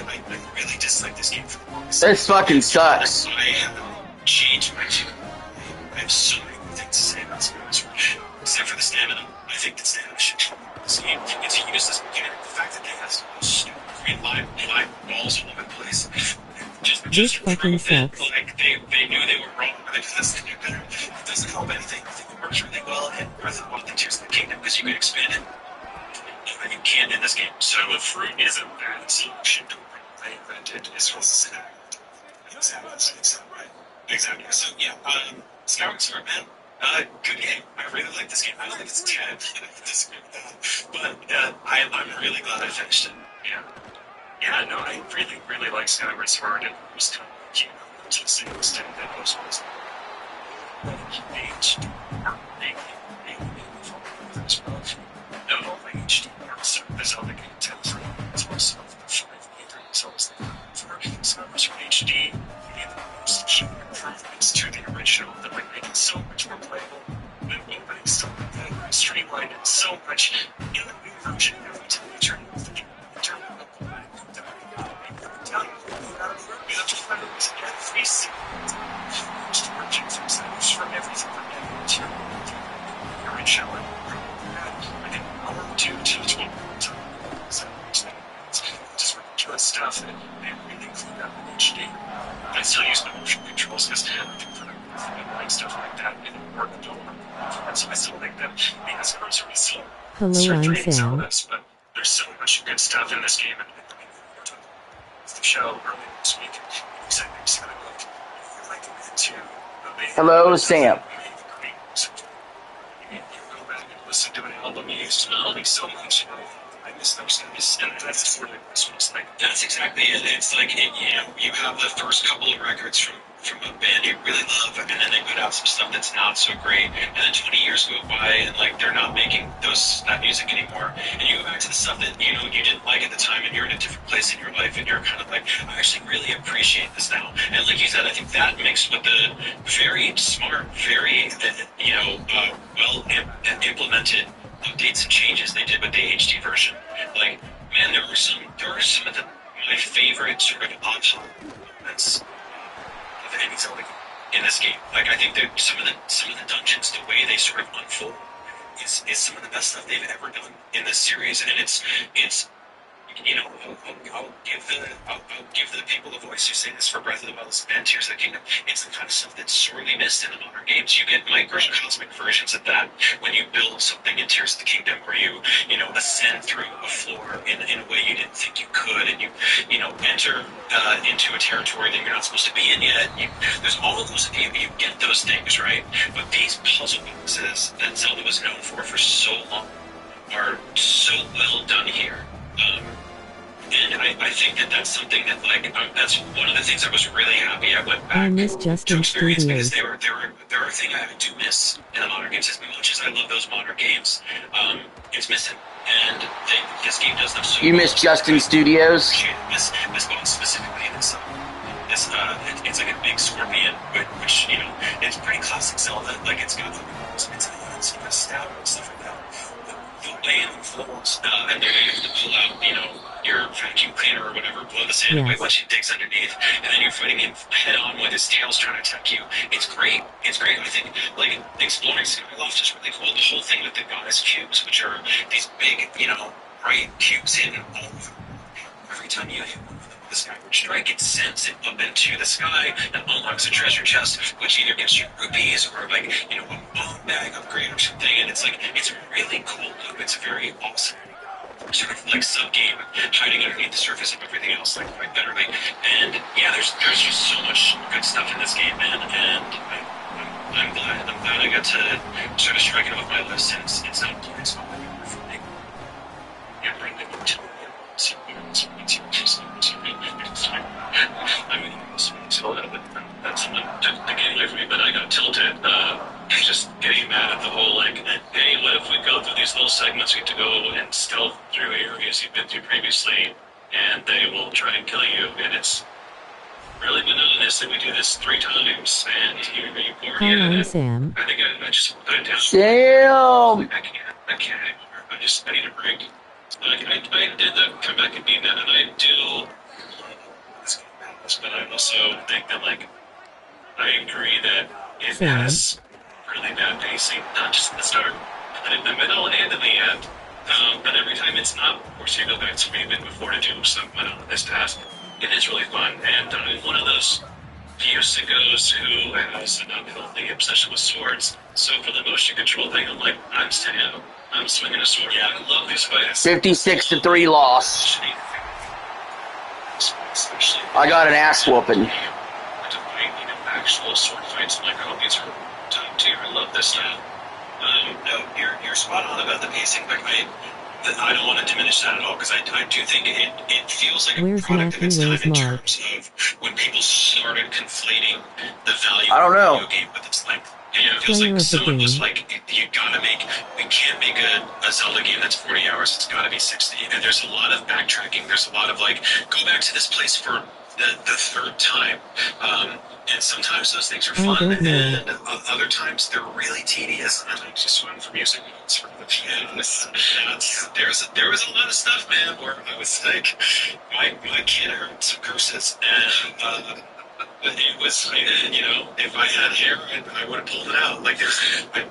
really dislike this game for the longest time. This fucking sucks. I have changed my tune. I have so many things to say about Skyward Sword, except for the stamina. I think that stamina should come in this game. It's a useless mechanic. The fact that they have those stupid green line balls all over the place. This fucking sucks. Like, they knew they were wrong, but they just knew better. It doesn't help anything. I think it works really well in Breath of the Wild and Tears of the Kingdom, because you can expand it. And you can't in this game. So a fruit is a bad solution to what they invented. It's supposed to say Exactly. So, yeah, Skyward Sword, man. Good game. I really like this game. I don't think it's 10. I disagree with that. But I'm really glad I finished it. Yeah, no, I really, really like Skyward Sword, and it was kind of cute to see it was 10 that was HD. No, HD. There's other game tells me it's also the 5 meter. It's always the 4 Skyward Sword HD. And the most key improvements to the original that would make it so much more playable. The opening still better, streamlined it so much in the new version. Every time you turn off the game, you turn it up. You have to find it again. 3 seconds. Just working through for everything from every tier. You're in shower. I didn't want to teach one time. So it's just ridiculous stuff that they really cleaned up in HD. I still use my motion controls because I think for the stuff like that, it didn't work at all. And so I still think that the Asgard's are so Hello, I'm Sam. but there's so much good stuff in this game. And the show earlier this week, Hello, Sam. You go back and listen to an album you used to know so much. I miss those guys, and that's really Christmas. Like that's exactly it. It's like you have the first couple of records from a band you really love, and then they put out some stuff that's not so great, and then 20 years go by, and like they're not making that music anymore, and you go back to the stuff that you didn't like at the time, and you're in a different place in your life, and you're kind of like, I actually really appreciate this now. And like you said, I think that mixed with the very smart, very well implemented updates and changes they did with the HD version. Like, man, there were some of my favorite sort of optional moments of any Zelda in this game. Like, I think that some of the dungeons, the way they sort of unfold, is some of the best stuff they've ever done in this series, and it's I'll give the people the voice who say this for Breath of the Wild and Tears of the Kingdom. It's the kind of stuff that's sorely missed in the modern games. You get microcosmic versions of that when you build something in Tears of the Kingdom, where you ascend through a floor in a way you didn't think you could, and you enter into a territory that you're not supposed to be in yet. There's all of those. You get those things, right? But these puzzle pieces that Zelda was known for so long are so well done here. And I think that's something that, that's one of the things I was really happy I went back I miss Justin to experience, because Studios. there are things I do miss in the modern games as much as I love those modern games. It's missing, and this game does them so You well. miss Justin Studios? This one specifically, it's like a big scorpion, which it's pretty classic Zelda. Like it's got it's got a stab and stuff like that. The way it unfolds, and the way you have to pull out, your vacuum cleaner or whatever, blow the sand away Yes. once he digs underneath, and then you're fighting him head on with his tail's trying to attack you. It's great. It's great. I think, exploring Skyloft is really cool. The whole thing with the goddess cubes, which are these big, bright cubes hidden all over. Every time you hit one of them with a skyward strike, it sends it up into the sky and unlocks a treasure chest, which either gives you rupees or a bomb bag upgrade or something. And it's a really cool loop. It's a very awesome sort of sub-game hiding underneath the surface of everything else, quite betterly. And yeah, there's just so much good stuff in this game, man. And I'm glad I got to sort of strike it off my list, and it's not playing so much for me. Yeah, bring it to I mean, that's something to get away from me, but I got tilted. Just getting mad at the whole, hey, what if we go through these little segments, we have to go and stealth through areas you've been through previously, and they will try and kill you, and it's really monotonous that we do this 3 times, and you're bored Hi, yet, I'm and Sam. I think I just put it down. Damn! I can't anymore. I need a break. I did come back and beat that, and I do this game balance, but I also think that, I agree that it Sam? has really bad pacing, not just in the start, but in the middle and in the end. But every time it's not forcing you to go back to where you've been before to do some monotonous task, it is really fun. And I'm one of those few sickos who has an unhealthy obsession with swords. So for the motion control thing, I'm Sam. I'm swinging a sword. Yeah, I love these fights. 56-3 loss. Especially I got an ass whooping. actual sword fights. These are top tier. I love this style. No, you're spot on about the pacing. I don't want to diminish that at all, because I do think it feels like Where's a product of its Matthew? time in Where's Mark? terms of when people started conflating the value I don't of a know. video game with its length. And it feels Player like of the someone was game. we can't make a Zelda game that's 40 hours, it's gotta be 60. And there's a lot of backtracking, there's a lot of go back to this place for the 3rd time. And sometimes those things are fun, don't know. and other times they're really tedious. And I just went from music notes for the piano. There was a lot of stuff, man, where I was like, my kid heard some curses, and It was, you know, if I had hair, I would have pulled it out. Like,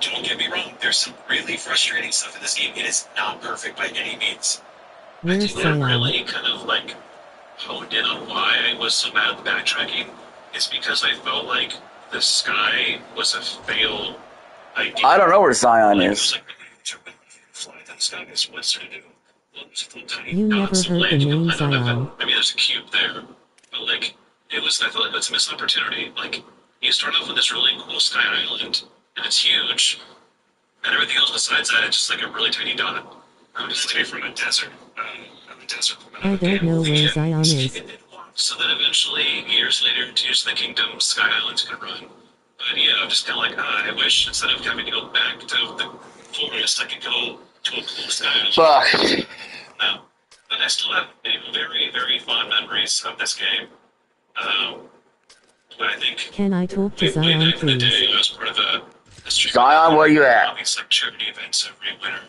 don't get me wrong, there's some really frustrating stuff in this game. It is not perfect by any means. I Where's think that Scion? really kind of like honed in on why I was so bad at the backtracking. It's because I felt like the sky was a failed idea. I don't know where Zion Like, it is. was like, fly down the sky, is what's there to do? Well, there's a little tiny You never dots of heard the land. You name go land on Zion. it. I mean, there's a cube there, but like, it was. I felt like that's a missed opportunity. Like, you start off with this really cool sky island, and it's huge, and everything else besides that, it's just like a really tiny dot. I'm just like from a desert. I'm a desert. I don't know where Zion is. So then eventually, years later, Tears of the Kingdom, Sky Island's gonna run. But yeah, I'm just kind of like, I wish instead of having to go back to the forest, I could go to a cool Sky Island. Fuck. But I still have very, very fond memories of this game. But I think Can I talk to way Zion, back in the please? day, I was part of a stream. Zion, where you at? These like charity events every winter,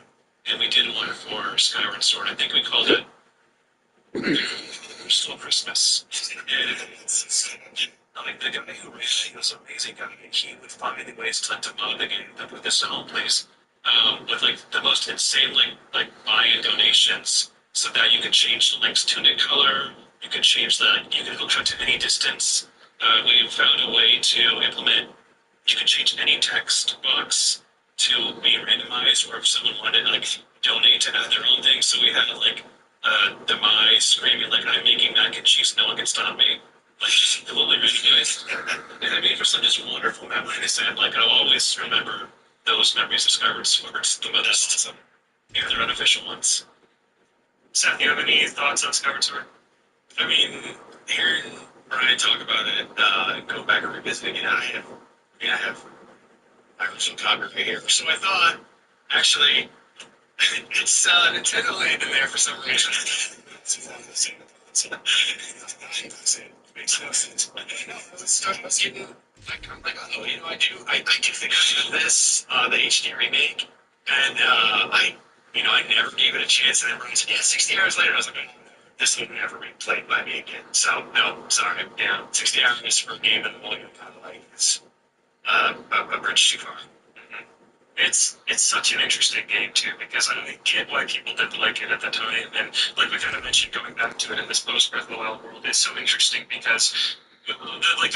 and we did one for Skyward Sword. I think we called it Still Christmas. Like the guy who really was an amazing guy, he would find ways to mod the game to put this in home place with like the most insane like buy-in donations, so that you can change the link's tunic color, you can change the you can hook up to any distance. We found a way to implement. You can change any text box to be randomized, or if someone wanted to like donate to add their own thing. So we had like Demise screaming like, "I'm making mac and cheese, no one can stop me." Like, just totally ridiculous. And I mean, for some just wonderful memories, and like I'll always remember those memories of Skyward Sword, the best, yeah, they're unofficial ones. Seth, do you have any thoughts on Skyward Sword? I mean, hearing Brian talk about it, go back and revisit it, I have some photography here, so I thought, actually, it's Nintendo Land in there for some reason. Makes no sense. No, I was getting, like, I'm like, oh, you know, I do think of this, the HD remake, and I never gave it a chance, and then Brian said, yeah, 60 hours later, I was like, oh, this would never be played by me again. So, no, sorry, yeah, 60 hours for a game that I'm only going to kind of like, it's a bridge too far. It's such an interesting game too, because I get why people didn't like it at the time, and like we kind of mentioned, going back to it in this post Breath of the Wild world is so interesting because the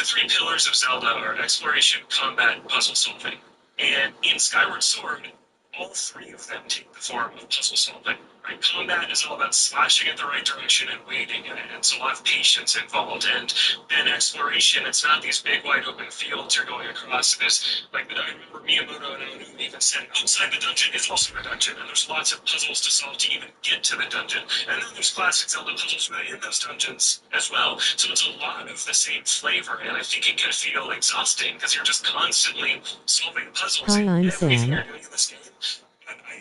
three pillars of Zelda are exploration, combat, and puzzle solving. And in Skyward Sword, all three of them take the form of puzzle solving. Right? Combat is all about slashing in the right direction and waiting, and it's a lot of patience involved. And then exploration, it's not these big wide open fields you're going across. There's like I remember Miyamoto and Aonuma even said outside the dungeon is also a dungeon, and there's lots of puzzles to solve to even get to the dungeon. And then there's classic Zelda puzzles right in those dungeons as well. So it's a lot of the same flavor, and I think it can feel exhausting because you're just constantly solving puzzles Hi, in I'm everything Sam. you're doing in this game.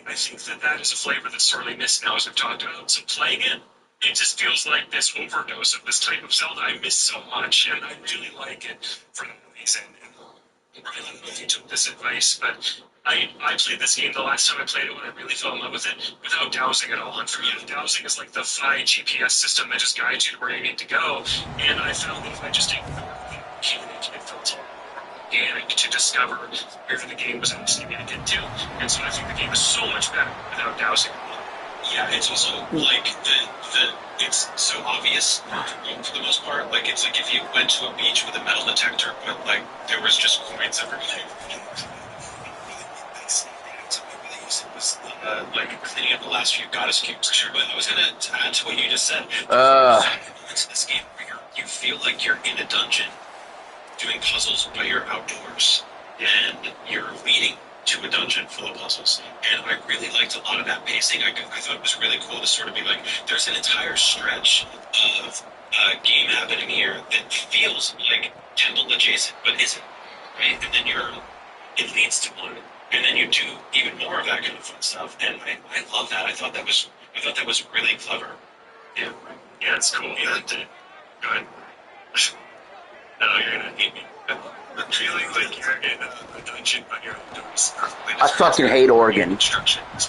I think that is a flavor that's sorely missed now, as we've talked about. So playing it, it just feels like this overdose of this type of Zelda I miss so much, and I really like it for that reason. And Brian, I don't know if you took this advice, but I played this game the last time I played it when I really fell in love with it without dowsing at all. And for me, dowsing is like the Fi GPS system that just guides you to where you need to go. And I found that if I just ignored the mechanic, it felt organic to discover where the game was asking me to get to. And so I think the game is so much better without dowsing. Yeah, it's also like it's so obvious for the most part. Like it's like if you went to a beach with a metal detector, but like there was just coins everywhere. Like cleaning up the last few goddess cubes for sure. But I was gonna add to what you just said. It's this game where you feel like you're in a dungeon doing puzzles but you're outdoors, and you're leading to a dungeon full of puzzles. And I really liked a lot of that pacing. I thought it was really cool to sort of be like, there's an entire stretch of game happening here that feels like temple adjacent, but isn't. Right? And then it leads to one, and then you do even more of that kind of fun stuff. And I love that. I thought that was really clever. Yeah, yeah, it's cool. Yeah, go ahead. No, you're gonna hate me. I'm feeling like you're in a dungeon on your own doors. I fucking hate Oregon. Construction. And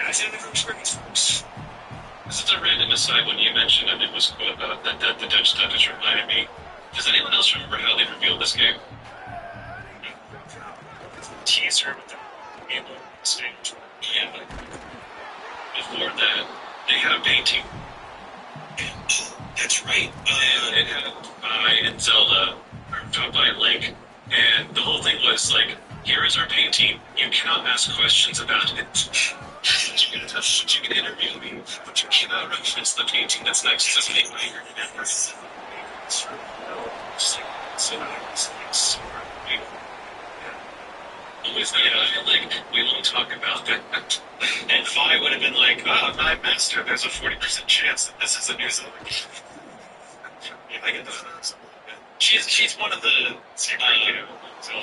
I say that from experience, folks. This is a rare random aside, when you mentioned that it was that the Dutch Duchess reminded me. Does anyone else remember how they revealed this game? Teaser with the game on stage. Yeah. Before that, they had a painting. That's right. And it had I and Zelda, or by Link, and the whole thing was like, here is our painting. You cannot ask questions about it. But you can touch, but you can interview me, but you cannot reference the painting that's next to me. Always like, we won't talk about that. And Fi would have been like, my master, there's a 40% chance that this is a new Zelda. I get that. She's one of the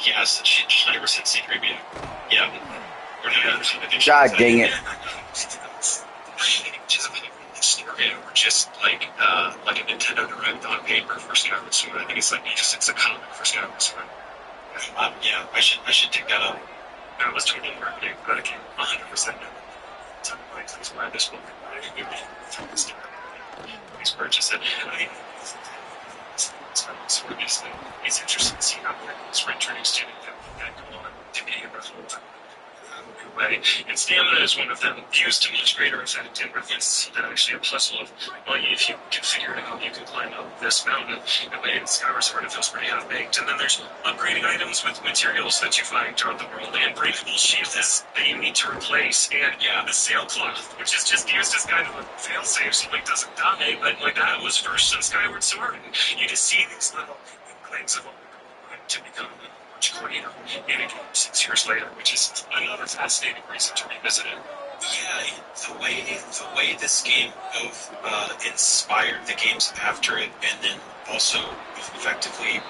yes, she's 100% C3PO. Yeah. Or 90%. God dang it. Or just like a Nintendo Direct on paper for Skyward Sword. I think it's like it's a comic for Skyward Sword. Yeah, I should dig that up. That was totally marketing, but I can't 100% know. Please buy this book. Please purchase it. It's interesting to see how this returning student can go on to be a reference. Way. And stamina is one of them, used to much greater effect in reference than actually a puzzle of, well, if you can figure it out, you can climb up this mountain. In Skyward Sword, it feels pretty half-baked. And then there's upgrading items with materials that you find throughout the world, and breakable shields that you need to replace, and the sailcloth, which is just used as kind of a failsafe so Link doesn't die, but like that was first in Skyward Sword. And you just see these little claims of to become greater in a game 6 years later, which is another fascinating reason to revisit it. Yeah, the way this game both inspired the games after it, and then also effectively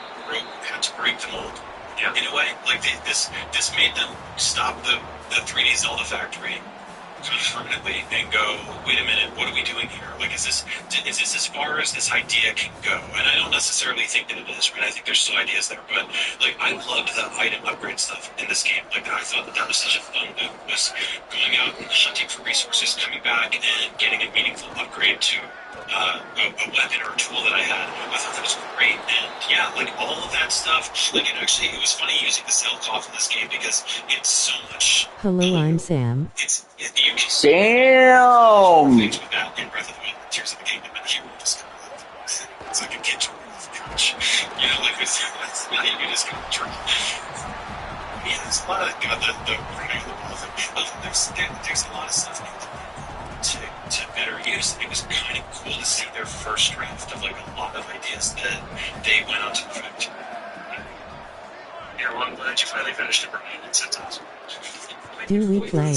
had to break the mold. Yeah. In a way, like this made them stop the 3D Zelda factory permanently and go, wait a minute, what are we doing here? Like, is this as far as this idea can go? And I don't necessarily think that it is, right? I think there's still ideas there, but like, I loved the item upgrade stuff in this game. Like, I thought that was such a fun move, was going out and hunting for resources, coming back and getting a meaningful upgrade to a weapon or a tool that I had. I thought that was great, and yeah, like all of that stuff. Like, it was funny using the sailcloth in this game because it's so much. Hello, I'm Sam. Sam! Things with that in Breath of the Wild, Tears of the Kingdom, and Hero Discovery. It's like a kid toy with crunch. You know, like it's not even just going to drink. Yeah, there's a lot of the running of the ball thing. There's a lot of stuff to better use. It was kind of cool to see their first draft of like a lot of ideas that they went on to perfect. Yeah, well, I'm glad you finally finished it, Brian. It's awesome. Do we play?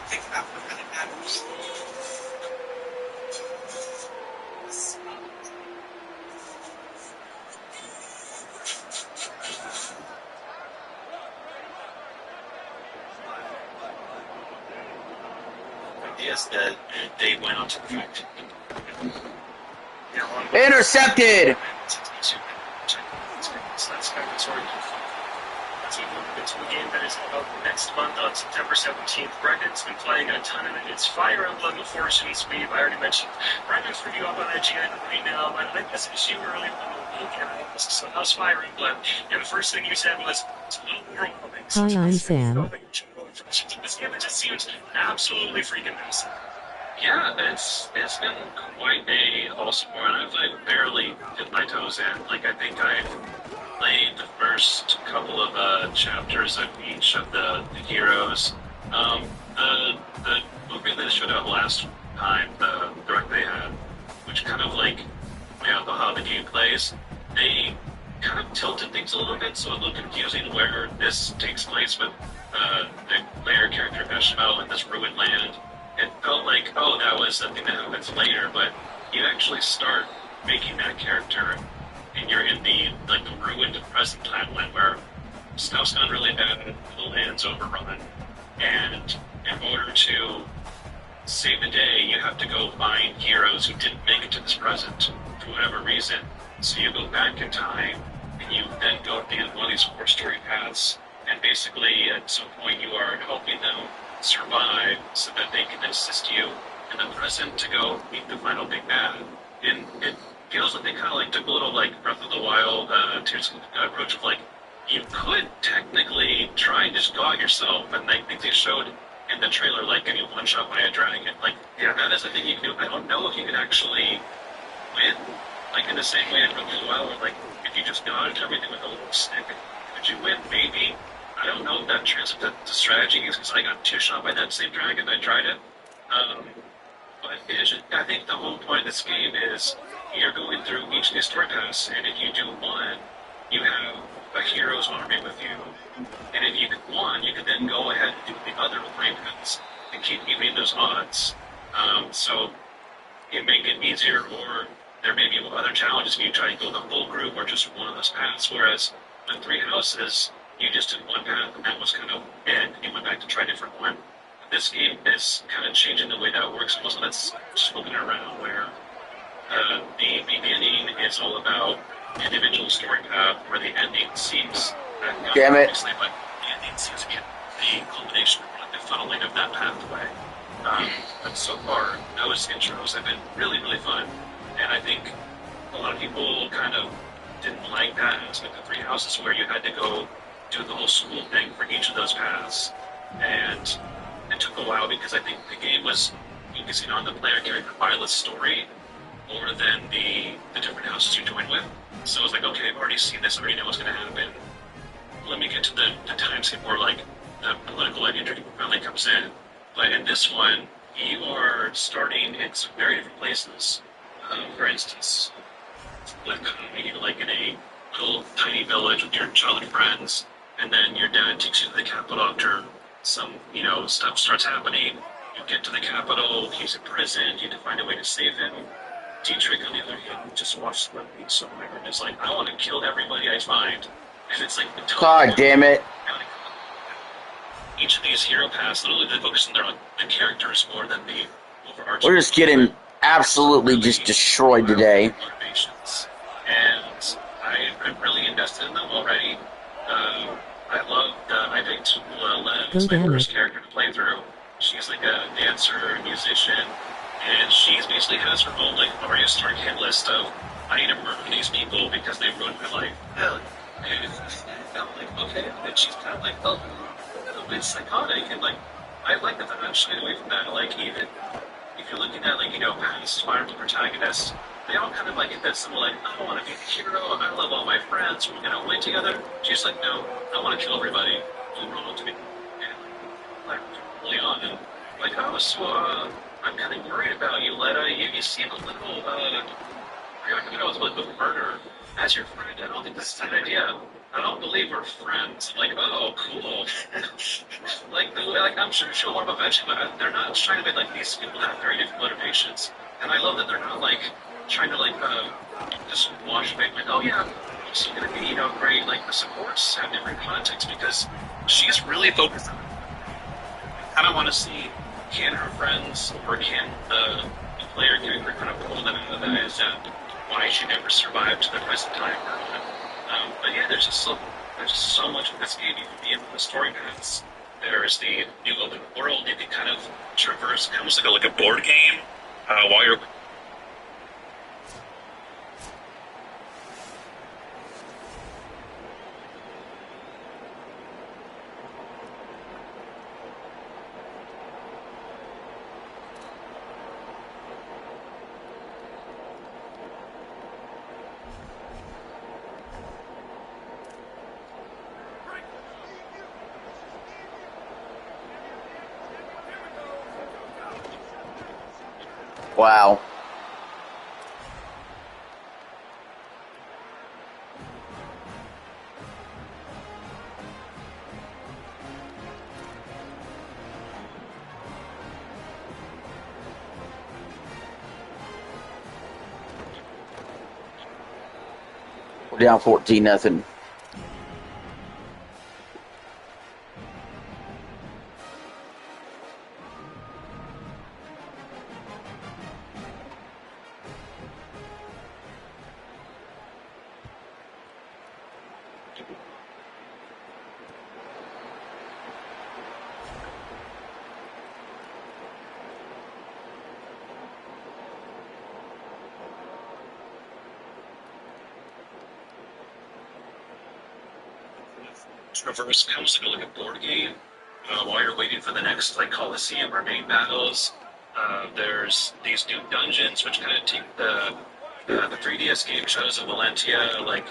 Think about what really matters. Ideas that they went on to perfect. Intercepted! It's a game that is out next month on September 17th. Brendan's been playing a ton of it. It's Fire Emblem Fortune's Weave. I already mentioned Brendan's review up on IGN right now, but I messaged you earlier in the week and I asked, so how's Fire Emblem? And the first thing you said was, it's a little overwhelming. Hi, I'm Sam. This game, it just seems absolutely freaking awesome. Yeah, it's been quite a awesome one. I've like barely dipped my toes in. Like, I think I've played the first couple of chapters of each of the heroes. The movie they showed out last time, the direct they had, which kind of like laid out how the game plays, they kind of tilted things a little bit, so it looked confusing where this takes place with the player character Veshmo in this ruined land. It felt like, oh, that was something that happens later, but you actually start making that character, and you're in the ruined present timeline where stuff's gone really bad, the land's overrun, and in order to save the day, you have to go find heroes who didn't make it to this present for whatever reason. So you go back in time, and you then go down one of these 4 story paths, and basically at some point you are helping them survive so that they can assist you in the present to go meet the final big bad. And it feels like they kind of like took a little like Breath of the Wild Tears of the approach of like, you could technically try and just go out yourself, and I think they showed in the trailer like getting one shot by a dragon. Like, yeah, that is a thing you can do. I don't know if you could actually win, like in the same way in Breath of the Wild, where like if you just dodged everything with a little stick, could you win? Maybe. I don't know if that translates to strategy is because I got two shot by that same dragon. I tried it. But it is, I think the whole point of this game is you're going through each new story pass, and if you do one, you have a hero's army with you. And if you could one, you could then go ahead and do the other three paths and keep evening those odds. So it may get easier, or there may be other challenges if you try to go the whole group or just one of those paths. Whereas with Three Houses, you just did one path, and that was kind of it. You went back to try a different one. This game is kind of changing the way that works. Most of it's flipping around, where the beginning is all about individual story path, where the ending seems Damn it. obviously, but the ending seems to be the culmination or like the funneling of that pathway. But so far, those intros have been really, really fun, and I think a lot of people kind of didn't like that aspect of Three Houses, where you had to go do the whole school thing for each of those paths, and it took a while because I think the game was focusing on the player character Violet's story more than the different houses you join with. So it was like, okay, I've already seen this, I already know what's going to happen. Let me get to the time skip where like the political imagery finally comes in. But in this one, you are starting in some very different places. For instance, with you're like in a little tiny village with your childhood friends, and then your dad takes you to the capital after some, stuff starts happening. You get to the capital, he's in prison, you have to find a way to save him. Dietrich, on the other hand, just watched the movie somewhere and is like, I want to kill everybody I find. And it's like, God damn it. Each of these hero paths literally they focus on the characters more than the overarching. We're just getting absolutely just destroyed today. Motivations. And I'm really invested in them already. I love I picked Len as my first character to play through. She's like a dancer, musician, and she's basically has her own like Arya Stark hit list of I need to murder these people because they ruined my life. And I'm like, okay, and she's kind of like, oh, a little bit psychotic, and like I like that they're not shying away from that. Like even if you're looking at like past Marvel protagonists, they all kind of like get that similar like, I want to be the hero, I love all my friends, we're gonna win together. She's like, no, I want to kill everybody. You wrong to me. And like early on, and like, oh, so I'm kind of worried about you, Letta. You seem a little with murder as your friend. I don't think this is a good idea. I don't believe we're friends. Like, oh, cool. like I'm sure she'll warm up eventually, but they're not trying to make like these people have very different motivations. And I love that they're not like trying to like just wash away like, oh yeah, she's gonna be great. Like the supports have different context because she's really focused on it. I kind of want to see can her friends or can the player character kind of pull them out of that as why she never survived to the present time. But yeah, there's just so much of this game you can be in the story paths. There's the new open world you can kind of traverse, almost like a board game while you're. Wow. We're down 14-0. traverse almost like a board game while you're waiting for the next like Coliseum or main battles. There's these new dungeons which kind of take the 3DS game Shadows of Valentia like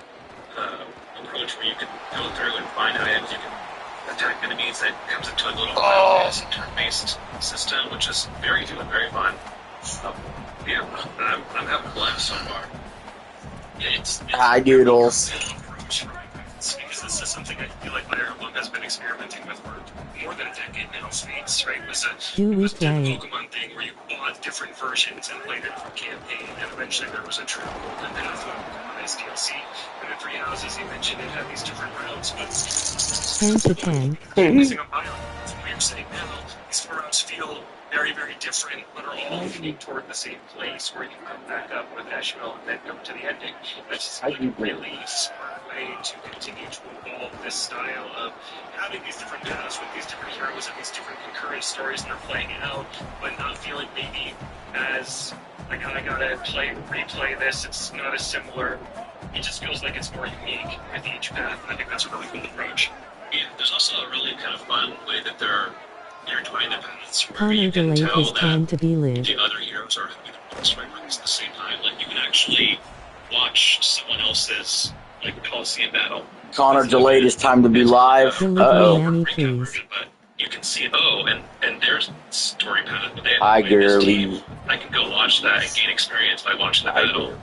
approach where you can go through and find items. You can attack enemies. That comes into a little battle-based, turn-based system, which is very new and very fun. Yeah, I'm having a blast so far. Yeah, it's Hi, Doodles. approach, right? Because this is something I feel like Fireball has been experimenting with for more than a decade now. Fates, right, was Do we the play? Pokemon thing where you bought different versions and played it for campaign, and eventually there was a true golden path of organized DLC. And in Three Houses, you mentioned it had these different routes, but 10 to 10. missing a pilot. It's weird saying now. These four routes feel very, very different, but are all leading toward the same place where you come back up with Asheville and then come to the ending. That's just like a really smart way to continue to evolve this style of having these different paths with these different heroes and these different concurrent stories that are playing out, but not feeling maybe as like I gotta replay this. It's not as similar. It just feels like it's more unique with each path, and I think that's a really cool approach. Yeah, there's also a really kind of fun way that they're intertwining the paths where Connor you can delayed tell his that time to be lived. the other heroes are having their boss fight runs at the same time. Like you can actually watch someone else's like Coliseum battle. Connor delayed his time to be live. Delivery Uh-oh. Annie, please. But you can see and there's story path. But they Hi, have this girlie. team. I can go watch that and gain experience by watching the battle.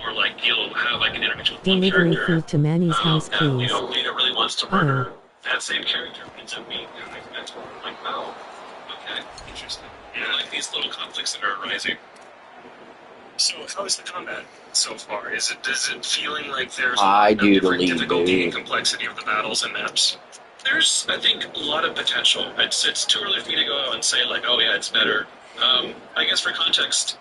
Or like you'll have like an interaction with one Delivery character. food to Manny's house, That, please. Lena really wants to murder that same character. Ends up being like a mentor. I'm like, oh, okay, interesting. Yeah, like these little conflicts that are arising. So, how is the combat so far? Is it feeling like there's I a do different believe difficulty and it. complexity of the battles and maps? There's, I think, a lot of potential. It's too early for me to go out and say like, oh yeah, it's better. I guess for context,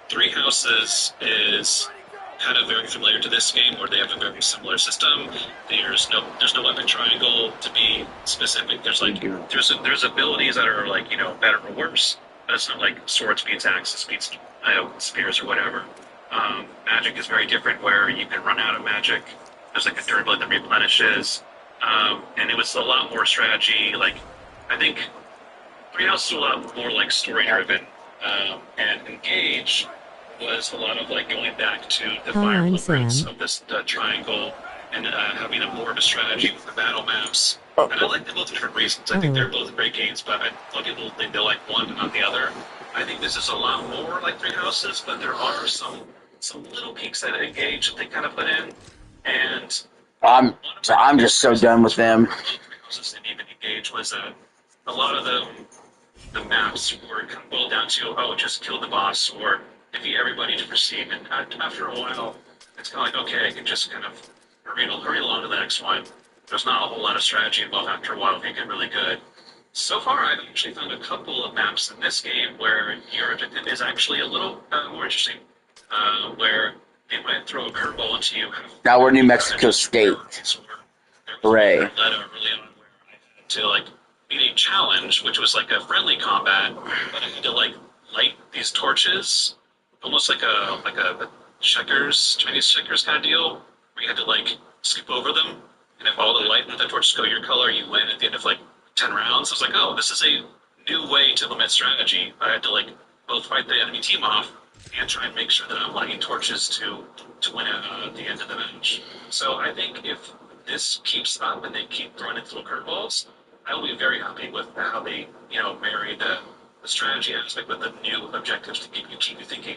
Three Houses is kind of very familiar to this game, where they have a very similar system. There's no weapon triangle to be specific. There's like there's abilities that are like better or worse, but it's not like swords beats axes beats spears or whatever. Magic is very different, where you can run out of magic. There's like a durability that replenishes, and it was a lot more strategy. Like I think Three Houses was a lot more like story driven, and Engage was a lot of like going back to the Hi, fire I'm blueprints Sam. of this triangle and having a more of a strategy with the battle maps. And I like them both for different reasons. I think they're both great games, but a lot of people think they like one and not the other. I think this is a lot more like Three Houses, but there are some little peaks that Engage that they kind of put in, and I'm just so done with them. Three Houses and even Engage was a lot of the maps were kind of boiled down to just kill the boss or defeat everybody to proceed. And after a while, it's kind of like okay, I can just kind of hurry along to the next one. There's not a whole lot of strategy involved. After a while, they get really good. So far, I've actually found a couple of maps in this game where your objective is actually a little more interesting, where they might throw a curveball into you. Now we're New Mexico State. Hooray. Early on, where I had to like beat a challenge, which was like a friendly combat, but I had to like light these torches, almost like a Chinese checkers kind of deal, where you had to like skip over them, and if all the torches go your color, you win at the end of like 10 rounds. I was like, oh, this is a new way to limit strategy. I had to like both fight the enemy team off and try and make sure that I'm lighting torches to win at the end of the match. So I think if this keeps up and they keep throwing in little curveballs, I will be very happy with how they marry the strategy aspect with the new objectives to keep you thinking.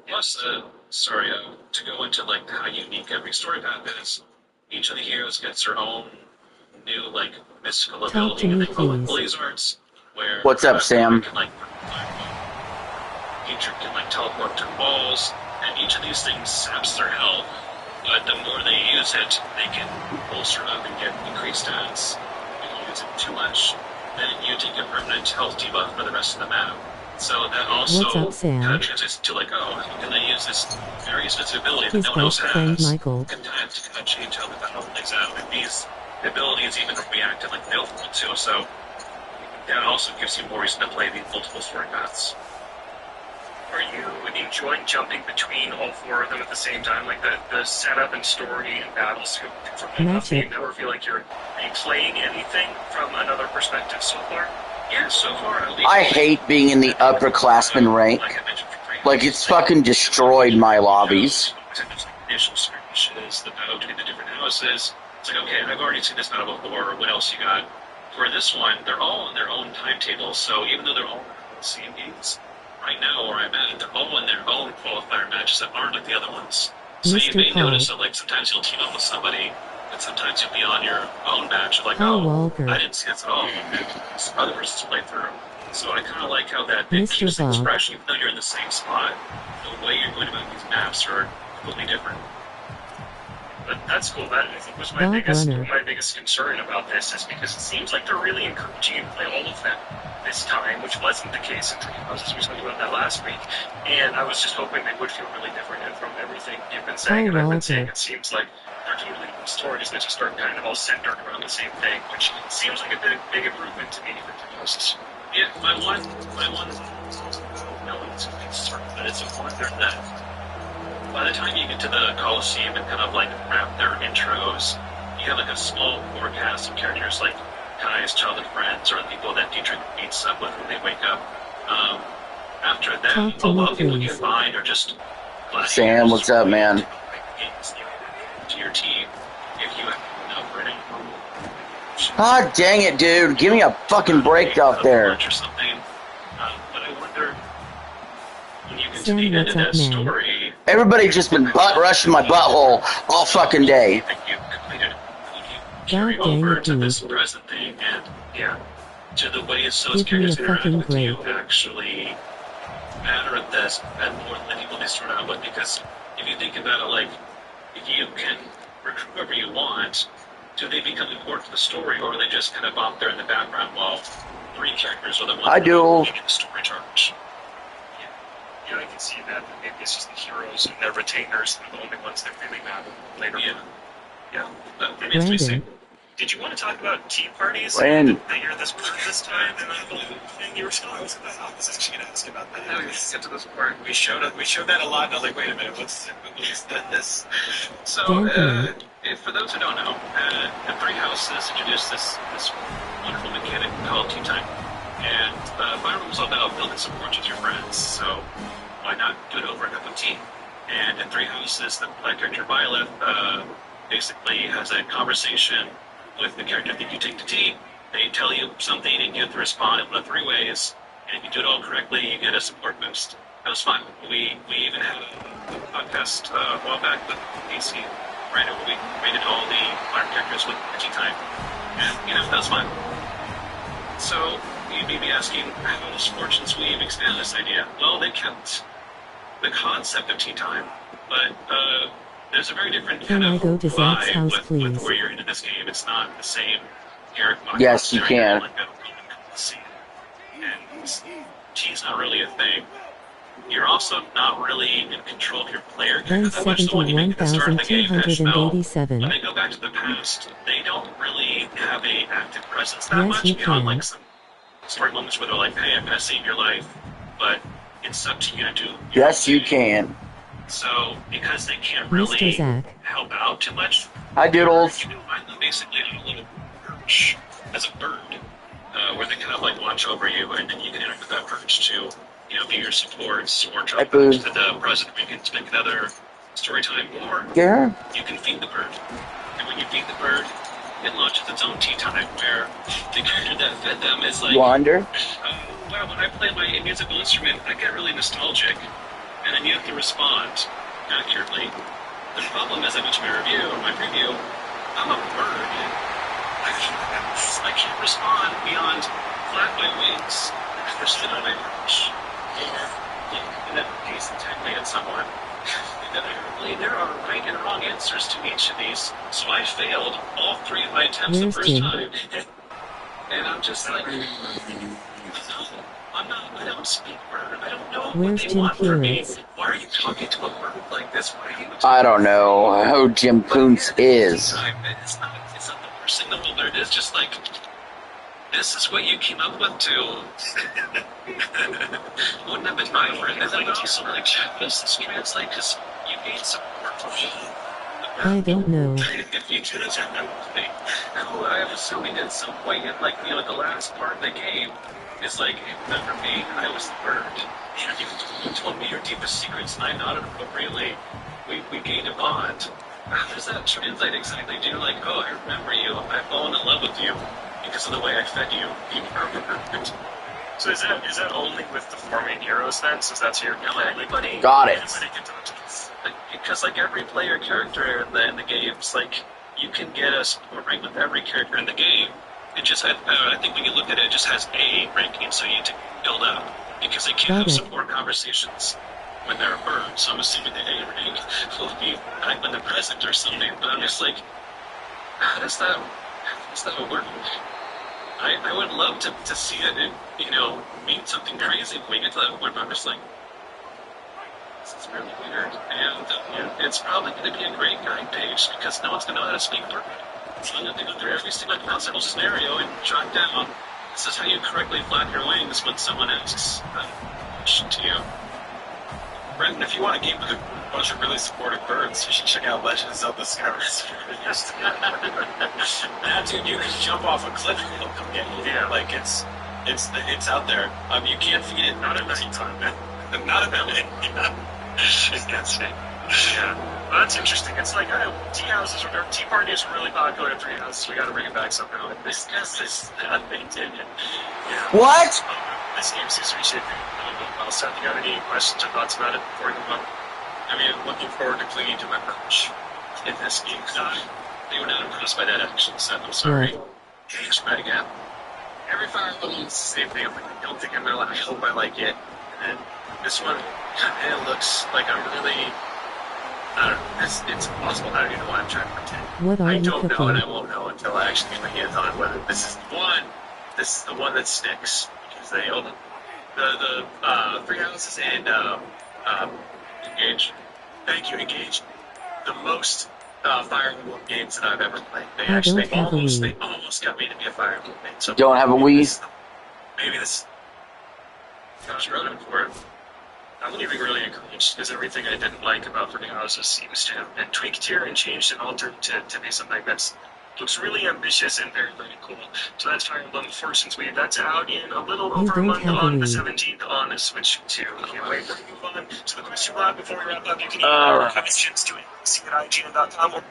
Plus, to go into like how unique every story path is, each of the heroes gets their own new like mystical Talk ability. to me, They call it please. Blaze Arts, where What's up, Sam? Can, like, each can like teleport to walls, and each of these things saps their health. But the more they use it, they can bolster up and get increased stats. If you use it too much, then you take a permanent health debuff for the rest of the map. So that also What's up, Sam? kind of translates to like, how can I use this very specific ability that His no one else best friend has? Michael. Can kind of change how the battle plays out. And these abilities even react to like the one too. So that also gives you more reason to play these multiple story paths. Are you enjoying jumping between all four of them at the same time? Like the setup and story and battles from enough do you ever feel like you're replaying anything from another perspective so far? Yeah, so far at least. I hate being in the upperclassman rank. Like, it's fucking destroyed my lobbies. Initial skirmishes, the battle between the different houses. It's like, okay, I've already seen this battle before. What else you got? For this one, they're all on their own timetables, so even though they're all the same games, right now where I'm at, they're all in their own qualifier matches that aren't like the other ones. So you may notice that, like, sometimes you'll team up with somebody, and sometimes you'll be on your own match. You're like, oh, I didn't see this at all. Some other person's playthrough. So I kind of like how that it keeps things fresh, even though you're in the same spot. The way you're going about these maps are completely different. But that's cool. That I think was my biggest concern about this, is because it seems like they're really encouraging you to play all of them this time, which wasn't the case in Three Houses. We spoke about that last week, and I was just hoping they would feel really different. And from everything you've been saying and I've been saying, it seems like they're totally different stories that just are kind of all centered around the same thing, which seems like a big improvement to me for Three Houses. Yeah, my one, no, it's a wonder that by the time you get to the Coliseum and kind of like wrap their intros, you have like a small core cast of characters like Kai's childhood friends or the people that Dietrich meets up with when they wake up. After that, a lot of people you find are just Sam, what's up, man? To your team, if you have enough running. God dang it, dude! Give me a fucking break out there. Or something. But I wonder when you get to the end of that story. Everybody just been butt rushing my butthole all fucking day. Carry over to this present thing, and yeah, to the ways those characters interact with you actually matter at this, and more than the people they start out with. Because if you think about it, like, if you can recruit whoever you want, do they become important to the story, or are they just kind of out there in the background while three characters are the ones that the story charge? Yeah, I can see that. Maybe it's just the heroes and their retainers are the only ones that really matter later. Yeah. Maybe it's missing. Did you want to talk about tea parties? That you're this time, and I believe you were still. I was actually going to ask about that. Let's get to this part. We showed that a lot, and I was like, wait a minute, what's this? So, for those who don't know, the Three Houses introduced this wonderful mechanic called tea time. And Fire Emblem was all about building support with your friends, so why not do it over a cup of tea? And in Three Houses, the character Violet basically has a conversation with the character that you take to tea. They tell you something, and you have to respond in one of three ways. And if you do it all correctly, you get a support boost. That was fun. We even had a podcast a while back with AC, right? Where we rated all the Fire characters with tea time. And, that was fun. So, you may be asking, how does Fortune's Weave expand this idea? Well, they kept the concept of tea time, but there's a very different kind of vibe with where you're into this game. It's not the same. Yes, you can. And tea's not really a thing. You're also not really in control of your player character that much. So when you make the start of the game, when they go back to the past, they don't really have a active presence that much beyond like some story moments where they're like, hey, I'm going to save your life, but it's up to you to do. Yes, you can. So, because they can't really help out too much, hi, Doodles. You can find them basically on a little perch as a bird, where they kind of like watch over you, and then you can interact with that perch to, be your supports, or drop to the present where you can make another story time, or you can feed the bird. And when you feed the bird, it launches its own tea time, where the character that fed them is like, Wander. Well, when I play my musical instrument, I get really nostalgic, and then you have to respond accurately. The problem, as I mentioned in my preview, I'm a bird. I can't respond beyond flap my wings or sit on my perch, or in that case, intently at someone. There are right and wrong answers to each of these, so I failed all three of my attempts the first time. And I'm just like, I don't speak bird. I don't know what they want from me. Why are you talking to a bird like this? Why are you I don't know who Jim Poons is. It's not the worst thing in the world. It's just like, This is what you came up with too. Wouldn't have been my word. And then also, like, how does this translate? Because you need support from me. I don't know. If you could have done that with me. Now, I'm assuming at some point in, like, the last part of the game is like, remember me, I was the bird. And you told me your deepest secrets, and I nodded appropriately. We gained a bond. How does that translate exactly? Do you like, oh, I remember you, I've fallen in love with you because of the way I fed you? You are perfect. So is that only with the 4 main heroes then? Since that's your anybody. Got it. Because like every player character in the games, like you can get a support rank with every character in the game. It just had, I think when you look at it, it just has A ranking, so you need to build up because they can't have support conversations when they're a bird. So I'm assuming the A rank will be back when they're present or something. But I'm just like, how does that work? I would love to see it and, mean something crazy when we get to that point, but I'm just like, this is really weird. And it's probably going to be a great guide page because no one's going to know how to speak bird. So I'm going to go through every single possible scenario and jot down, this is how you correctly flap your wings when someone asks a question to you. Brendan, if you want a game with a bunch of really supportive birds, you should check out Legend of Zelda Skyward. That dude, you can jump off a cliff and he'll come get you. Yeah, like it's out there. You can't feed it. Not at night time, man. Not at night. Yeah, well, that's interesting. It's like tea houses or tea parties are really popular at 3 houses. We got to bring it back somehow. And this that they did. Yeah. What? This game seems to be shaping well. Seth, you got any questions or thoughts about it before we move on? I mean, I'm looking forward to clinging to my perch in this game. They were not impressed by that action set. I'm sorry. Change that again. Every Fire Emblem is the same thing. I'm like, I don't think I'm gonna. I hope I like it. And this one, it looks like I'm really. I don't know. It's impossible. I don't even know why I'm trying to pretend. What are I you don't know, cooking? and I won't know until I actually get my hands on whether this is the one. This is the one that sticks because they own the 3 houses and Engage. Thank you, Engage. The most Fire Emblem games that I've ever played. They almost got me to be a Fire Emblem fan. So Don't have a Wii? Maybe this. Gosh, running for it. I'm leaving really encouraged because everything I didn't like about 3 houses seems to have been tweaked here and changed and altered to be something that's looks really ambitious and very, very cool. So that's Fire Emblem Fortune's Weave. That's out in a little over a month on the 17th on the Switch 2. Can't wait to move on to the question lab. Before we wrap up, you can email questions to see@IGN.com.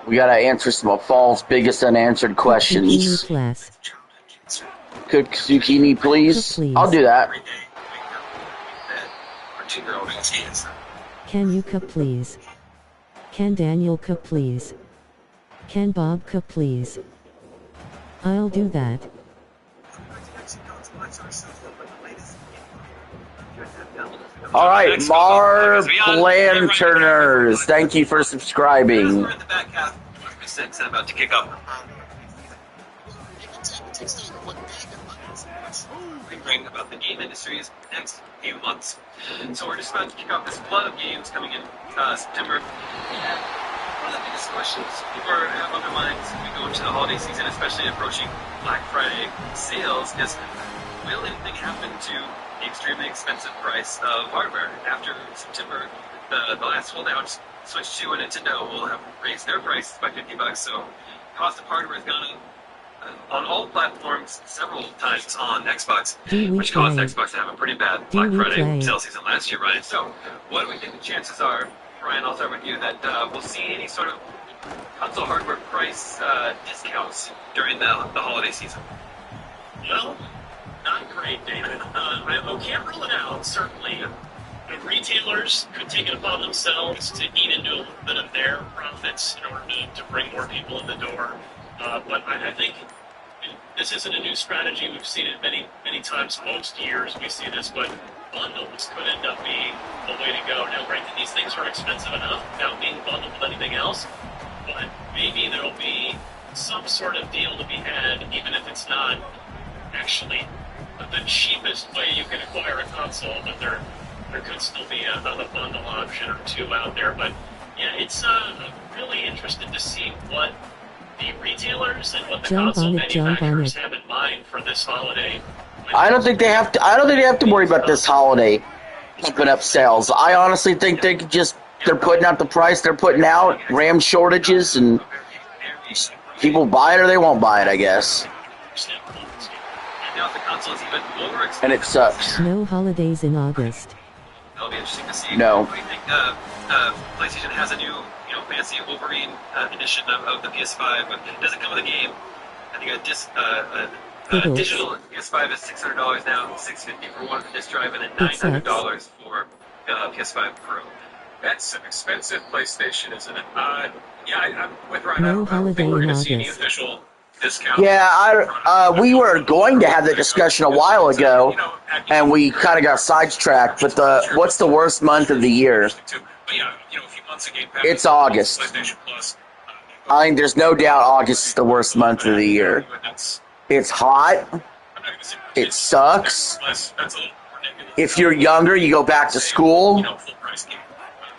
We gotta answer some of Fall's biggest unanswered questions. Class. Cook zucchini, please? Please. I'll do that. Every day, our 2-year-old has hands. Can you cook please? Can Daniel cook please? Can Bob cook please? I'll do that. Alright, Marv Lanterners, thank you for subscribing. We're in the back half of 6 and about to kick off. Bring about the game industry's next few months. So we're just about to kick off this flood of games coming in September. One of the biggest questions people have on their minds as we go into the holiday season, especially approaching Black Friday sales, is will anything happen to the extremely expensive price of hardware? After September, the last holdouts, Switch 2 and Nintendo, will have raised their prices by $50, so cost of hardware has gone up on all platforms several times on Xbox, which caused Xbox to have a pretty bad Black Friday sales season last year, Ryan. So, what do we think the chances are, Ryan, I'll start with you, that we'll see any sort of console hardware price discounts during the holiday season? Well, not great, David. I can't rule it out, certainly. And retailers could take it upon themselves to eat into a little bit of their profits in order to bring more people in the door. But I think this isn't a new strategy. We've seen it many, many times. Most years we see this, but bundles could end up being the way to go. Now, granted, these things are expensive enough without being bundled with anything else, but maybe there'll be some sort of deal to be had, even if it's not actually the cheapest way you can acquire a console, but there could still be a bundle option or two out there. But Yeah, it's really interested to see what the retailers and what the John console Bonnet, John manufacturers Bonnet. have in mind for this holiday. I don't think they have to. I don't think they have to worry about this holiday pumping up sales. I honestly think they could just. They're putting out the price they're putting out. RAM shortages and people buy it or they won't buy it. I guess. And now the console's even more expensive. And it sucks. No holidays in August. That'll be interesting to see. No. What do you think? PlayStation has a new, fancy Wolverine edition of the PS5, but it doesn't come with a game. I think It digital PS5 is $600 now, $650 for one disc drive, and then $900 for PS5 Pro. That's an expensive PlayStation, isn't it? Yeah, I'm with Ryan. No I don't holiday think we're in going to see any August. official discount. Yeah, we were going to have the discussion a while ago, and we kind of got sidetracked. But what's the worst month of the year? But yeah, a few months ago, It's August. PlayStation Plus. I think there's no doubt August is the worst month of the year. It's hot. It sucks. That's a little more negative. If you're younger, you go back to school. Full price game.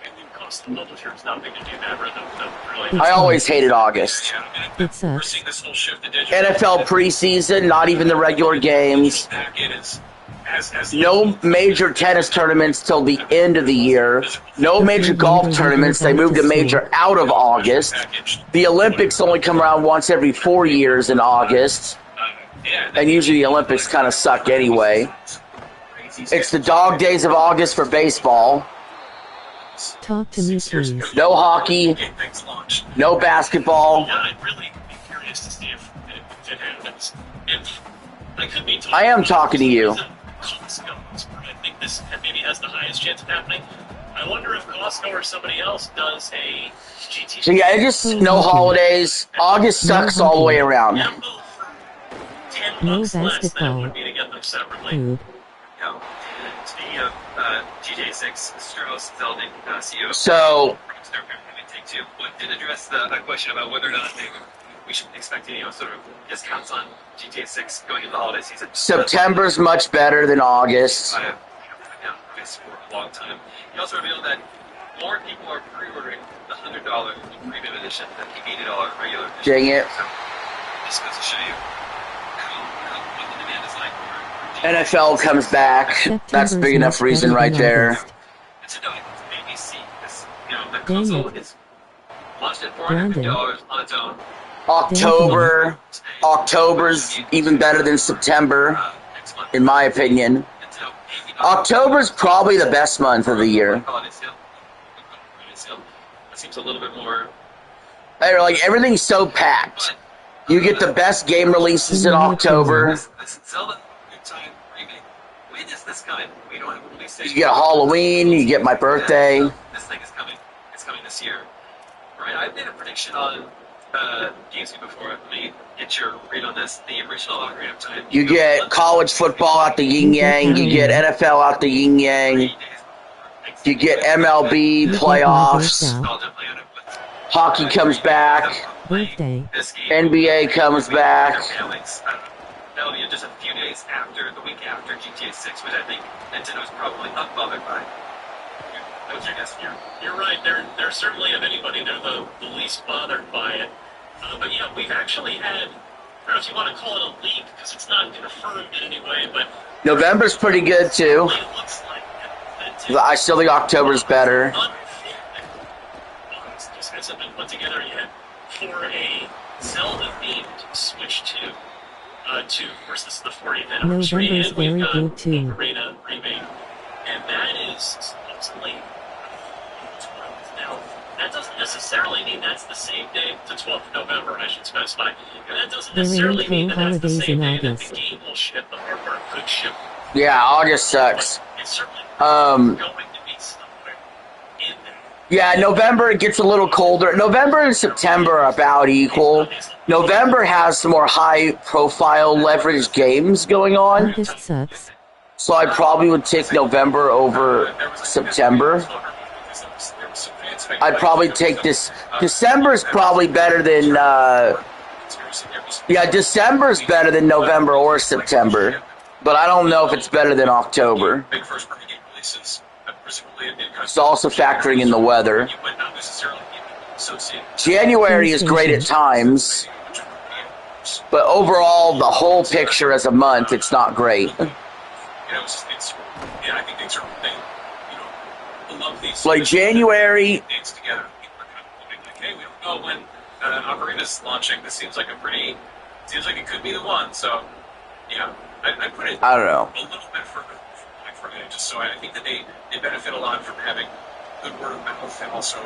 It costs the publishers nothing to do that, really. I always hated August. It We're sucks. seeing this whole shift to digital. NFL preseason, not even the regular games. Packet is has No major tennis tournaments till the end of the year. No major golf tournaments. They moved a major out of August. packaged. The Olympics only come around once every 4 years in August. And usually the Olympics kind of suck anyway. It's the dog days of August for baseball. Talk to me, please. No hockey. Get things launched. No basketball. Yeah, I'd really be curious to see if it happens. If I could be talking I am talking to you. Costco, I think this maybe has the highest chance of happening. I wonder if Costco or somebody else does a GT. So yeah, it just no holidays. August sucks all the way around. Yeah, well, for $10 No less than it basketball. would be to get them separately. Food. No. Speaking of GTA 6, Strauss Zelda CEO So from StarCraft Take Two did address the question about whether or not we should expect any sort of discounts on GTA 6 going into the holiday season. September's much better than August. I have been down this for a long time. He also revealed that more people are pre-ordering the $100 premium edition than the $80 regular edition. Dang it. So this goes to show you what the demand is like for GTA. NFL comes back. That's a big enough reason right there. It's annoying. ABC, because the Dang console it. is launched at $450 on its own. October's even better than September, Next month, in my opinion. it's October's probably the best month of the year. holiday sale. It seems a little bit more. Like everything's so packed. You get the best game releases in October. This Zelda Good Time remake. When is this coming? We don't have a release date. You get Halloween. You get my birthday. This thing is coming. It's coming this year. Right, I've made a prediction on GameSpeed before. Let me get your read on this. The original Ocarina of Time. You get college football out the yin yang. You get NFL out the yin yang. You get MLB playoffs. Hockey comes back. Birthday. NBA comes back. That'll be just a few days after, the week after GTA 6, which I think Nintendo's probably unbothered by. What's your guess? You're right. They're certainly, of anybody, they're the least bothered by it. But yeah, we've actually had, I don't know if you want to call it a leak, because it's not confirmed in any way, but November's pretty good too. it looks like that I still think October's better. this hasn't been put together yet for a Zelda-themed Switch 2. Of course, this is the 40th anniversary, November's and we've very got good, too. Ocarina remake, and that is supposedly 12th. Now, that doesn't necessarily mean that's the same day, the 12th of November, I should specify, and that doesn't There ain't necessarily mean no that that's the holidays same in day that August. the game will ship, the hardware could ship. Yeah, August sucks. It's certainly Um, going to be somewhere in there. Yeah, November it gets a little colder. November and September are about equal. November has some more high-profile leveraged games going on, August sucks. so I probably would take November over September. I'd probably take this. December's probably better than. Yeah, December's better than November or September, but I don't know if it's better than October. Big first-party game releases, presumably It's also factoring in the weather. You might not necessarily associate. January is great at times, but overall, the whole picture as a month, it's not great. You know, I think things are, I love these. Like January, Dates together. People are kind of hoping, like, hey, we don't know when Ocarina's launching. This seems like seems like it could be the one. So, yeah, I put it I don't know. a little bit further for me, just so I think that they benefit a lot from having good word of mouth and also,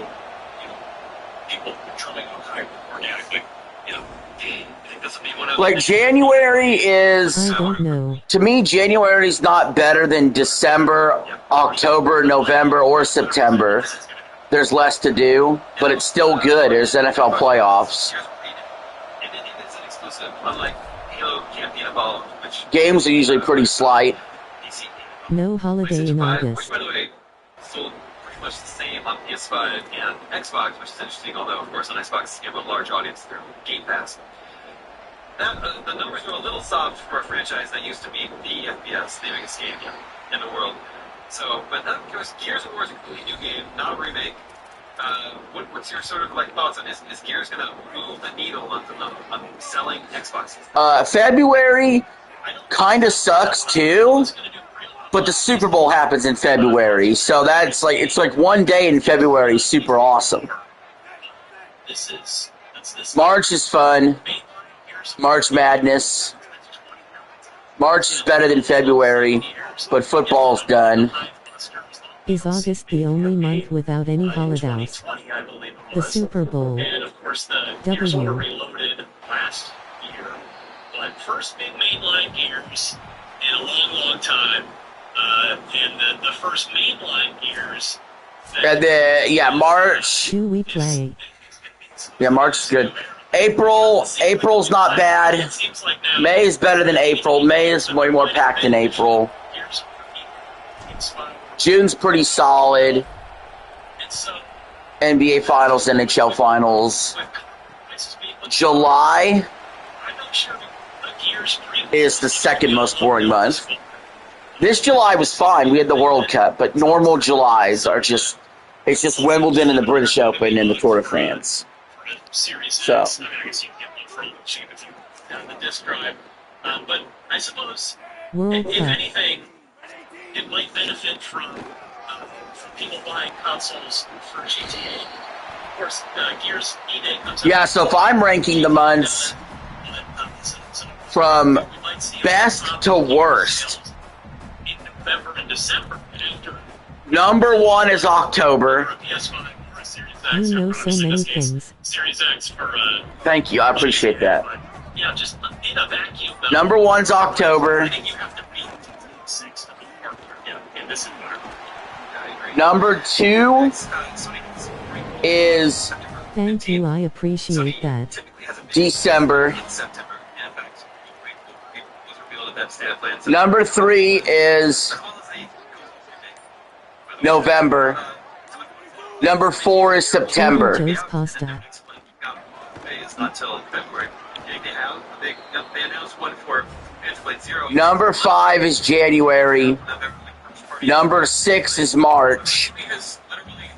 people drumming on hype organically. I think this will be one of Like January is, I don't know. to me, January's not better than December, October, November, or September. There's less to do, but it's still good. There's NFL playoffs. And it's an exclusive, unlike Halo can't be involved, which Games are usually pretty slight. PC No holiday in PlayStation 5, August. which, by the way, sold pretty much the same on PS5 and Xbox, which is interesting, although, of course, on Xbox, you have a large audience through Game Pass. The numbers are a little soft for a franchise that used to be the FPS, the biggest game in the world. So, but Gears of War is a completely new game, not a remake. What's your sort of thoughts on this? Is Gears going to move the needle on selling Xboxes? February kind of sucks too, but the Super Bowl happens in February, so that's it's like one day in February, super awesome. March is fun. March Madness. March is better than February, but football's done. Is August the only month without any holidays? The Super Bowl. And of course, the Gears were W. reloaded last year. But first big mainline Gears in a long, long time. And the first mainline Gears. And then, March. Do we play? Yeah, March is good. April's not bad. It seems like now May is better than April. May is way more packed than April. Gears it's fun. June's pretty solid. It's NBA Finals, NHL Finals. places being July I'm not sure the Gears is the second most boring month. This July was fine. We had the World Cup, but normal Julys are it's just Wimbledon and the British Open and the Tour de France. Series So. X. I mean, I guess you can get one from the cheap if you have the disc drive. But I suppose, World if Cup. anything, it might benefit from people buying consoles for GTA. Of course, Gears E-Day comes out. Yeah, so if I'm ranking the months from we might see best to worst, in November and December after number one is October. a PS5 or a Series X. You know or so in many this case, things. Series X for Thank you, I appreciate that. But, yeah, just in a vacuum. Though, Number one's I October. think you have to beat 6 to be partner in this environment. Number two is Thank you, I appreciate that. Typically has a big December. in September. And in fact, it was revealed at that state of play in Number three is November. Number four is Trader September. Joe's Pasta. It's not till February. They announced one for Edgeblade Zero. Number five is January. November, first party. Number six is March. Has literally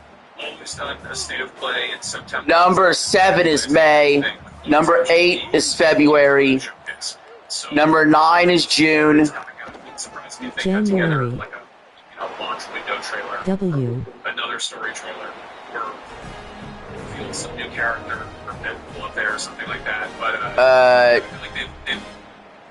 always done a state of play in September. Number seven is May. Number 8 is February. So, Number 9 is June. surprising if they got together January. like a launch window trailer, W. another story trailer, or reveal some new character or Deadpool up there or something like that. But I feel like they've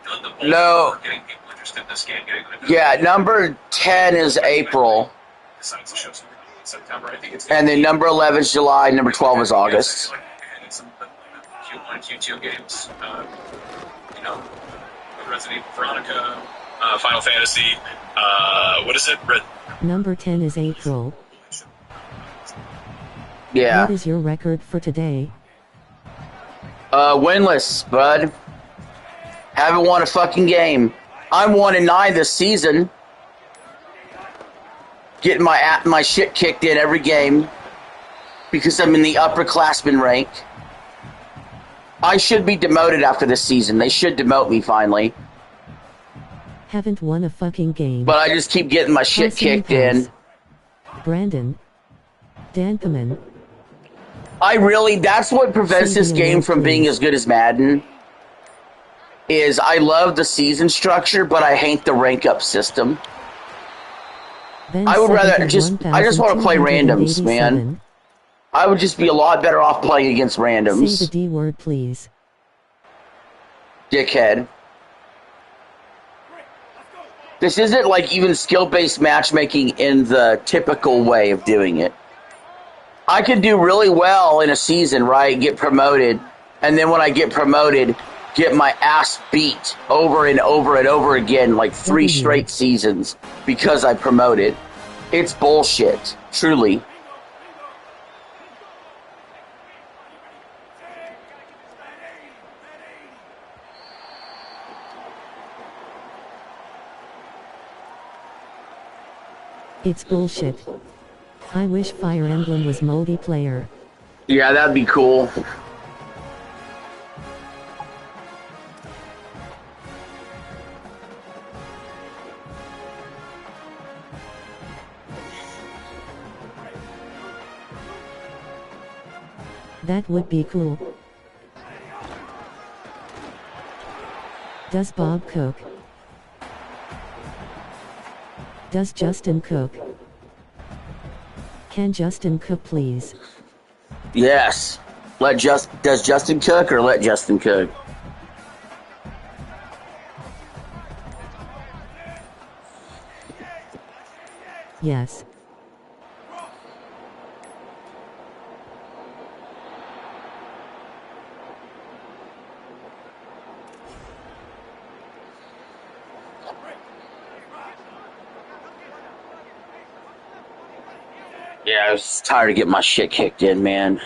done the bulk No. for getting people interested in this game, getting them Yeah, number 10 is April. decides to show something in September. I think it's And then number 11 is July. Number 12 is August. And some Q1 and Q2 games. Resident Evil Veronica, Final Fantasy. What is it? Number 10 is April. Yeah. What is your record for today? Winless, bud. Haven't won a fucking game. I'm 1-9 this season. Getting my shit kicked in every game because I'm in the upperclassman rank. I should be demoted after this season. They should demote me finally. Haven't won a fucking game. But I just keep getting my shit Passing kicked in. pass. Brandon. Dankaman. That's what prevents this game from being as good as Madden. Is I love the season structure, but I hate the rank up system. I would rather I just want to play randoms, man. I would just be a lot better off playing against randoms. Say the D word, please. Dickhead. This isn't like even skill-based matchmaking in the typical way of doing it. I could do really well in a season, right? Get promoted, and then when I get promoted, get my ass beat over and over and over again, like 3 straight seasons, because I promoted. It's bullshit, truly. It's bullshit. I wish Fire Emblem was multiplayer. Yeah, that'd be cool. That would be cool. Does Bob cook? Does Justin cook? Can Justin cook, please? Yes. Does Justin cook or let Justin cook? Yes. Yeah, I was tired of getting my shit kicked in, man.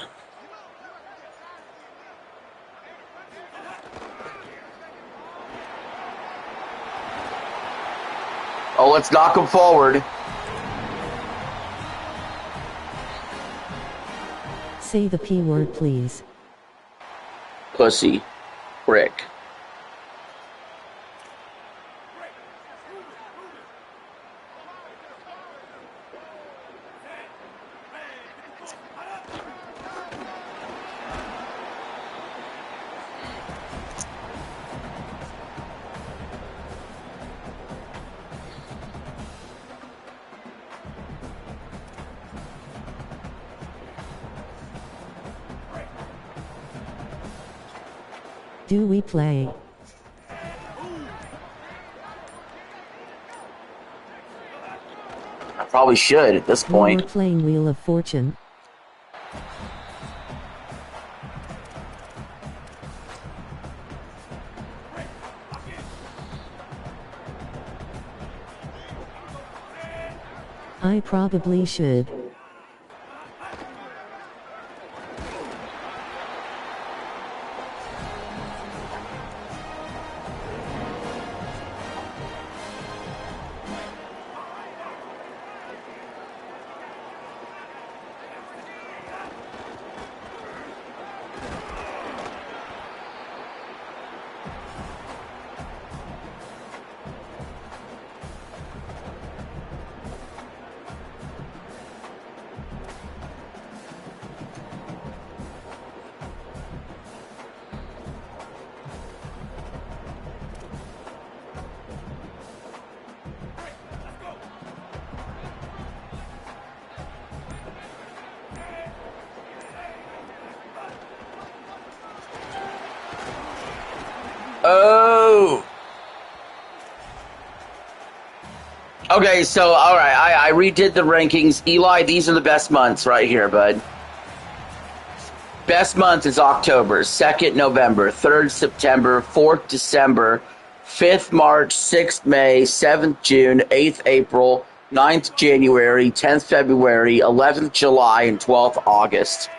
Oh, let's knock him forward. Say the P word, please. Pussy. Prick. Do we play? I probably should at this point. We're playing Wheel of Fortune. I probably should. Oh. Okay, so, alright, I redid the rankings. Eli, these are the best months right here, bud. Best month is October, 2nd November, 3rd September, 4th December, 5th March, 6th May, 7th June, 8th April, 9th January, 10th February, 11th July, and 12th August.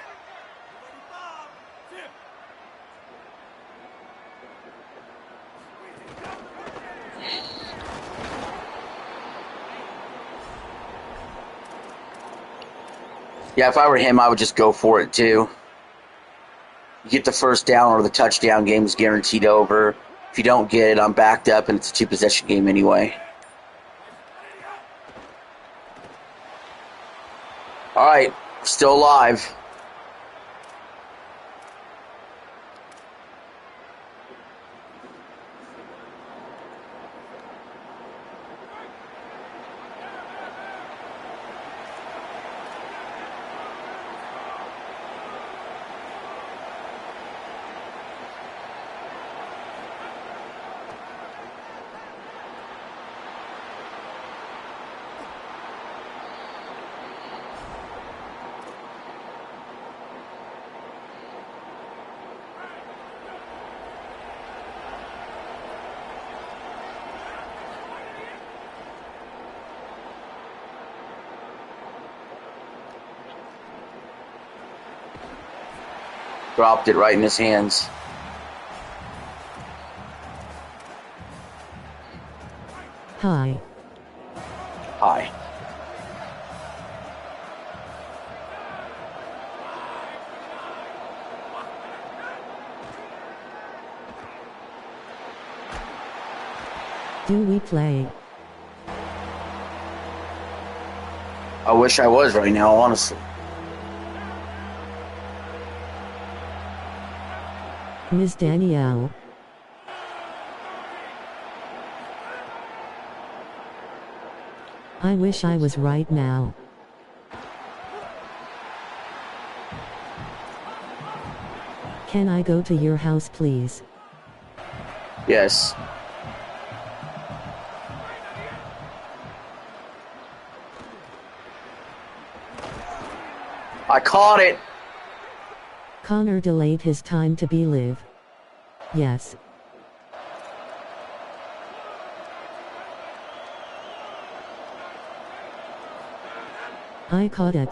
Yeah, if I were him, I would just go for it, too. You get the first down or the touchdown, game is guaranteed over. If you don't get it, I'm backed up, and it's a two-possession game anyway. All right, still alive. Dropped it right in his hands. Hi. Hi. Do we play? I wish I was right now, honestly. Ms. Danielle. I wish I was right now. Can I go to your house, please? Yes. I caught it. Connor delayed his time to be live. Yes. I caught it.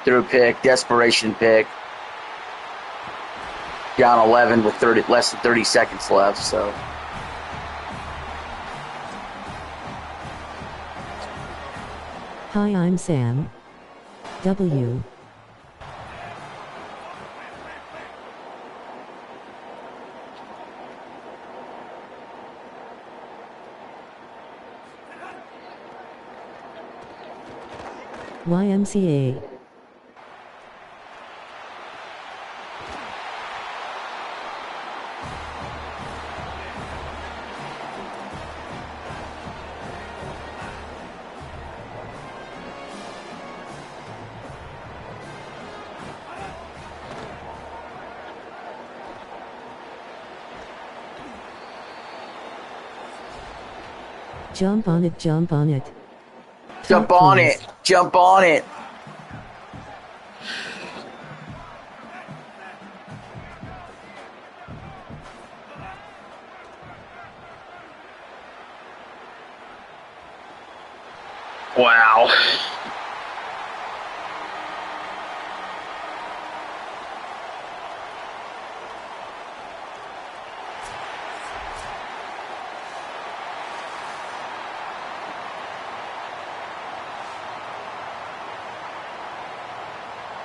Through pick, desperation pick. Down 11 with less than 30 seconds left, so. Hi, I'm Sam. W. YMCA. Jump on it, jump on it. Jump Talk, on please. it. Jump on it. Wow.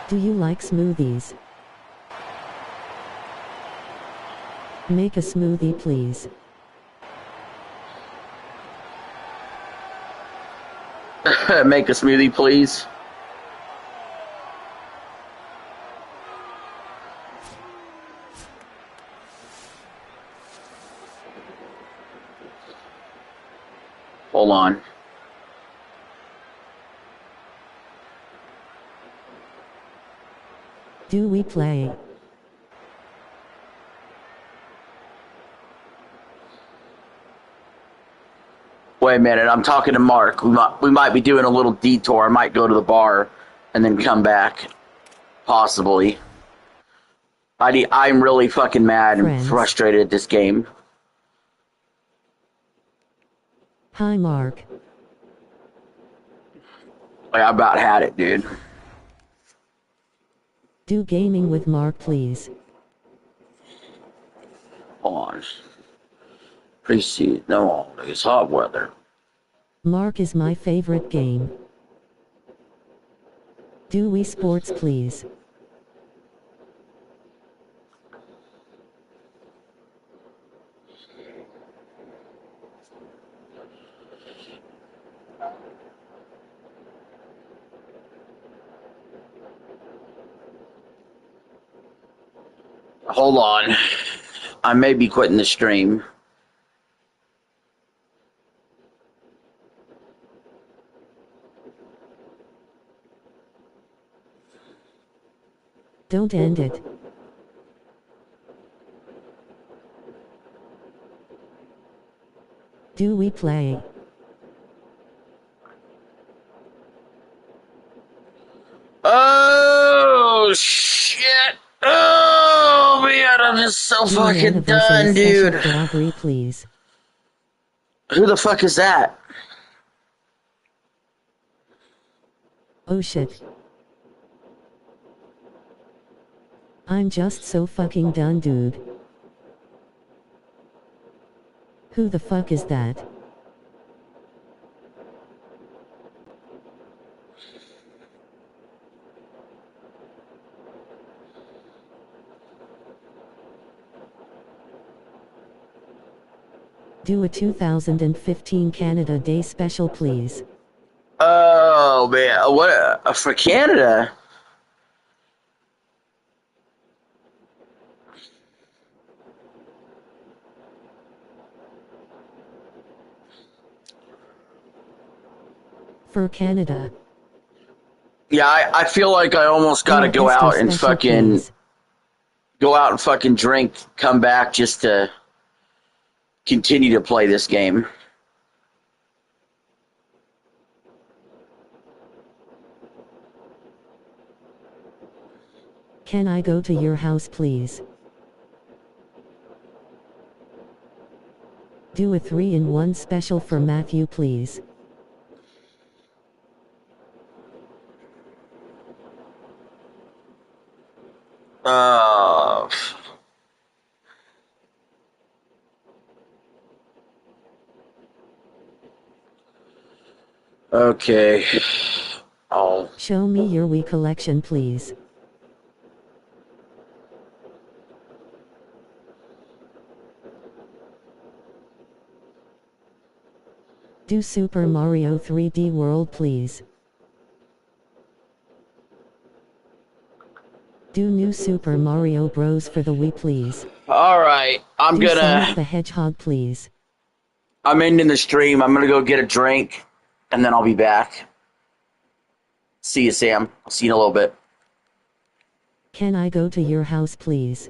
Do you like smoothies? Make a smoothie, please. Make a smoothie, please. Hold on. Do we play? Wait a minute, I'm talking to Mark. We might be doing a little detour. I might go to the bar and then come back. Possibly. I'm really fucking mad and Friends. frustrated at this game. Hi, Mark. Like, I about had it, dude. Do gaming with Mark, please. Hold on. Preseason. No, it's hot weather. Mark is my favorite game. Do we sports, please? Hold on. I may be quitting the stream. Don't end it. Do we play? Oh, shit. Oh, man, I'm just so Do an fucking anniversary done, special dude. for Aubrey, please. Who the fuck is that? Oh shit. I'm just so fucking done, dude. Who the fuck is that? Do a 2015 Canada Day special, please. Oh, man. What? For Canada? For Canada. Yeah, I feel like I almost Do gotta a go Easter out and special, fucking... please. Go out and fucking drink, come back just to continue to play this game. Can I go to your house, please? Do a 3-in-1 special for Matthew, please. Uh, okay. Oh. Show me your Wii collection, please. Do Super Mario 3D World, please. Do New Super Mario Bros. For the Wii, please. Alright, I'm Do Sonic gonna... the Hedgehog, please. I'm ending the stream. I'm gonna go get a drink, and then I'll be back. See you, Sam. I'll see you in a little bit. Can I go to your house, please?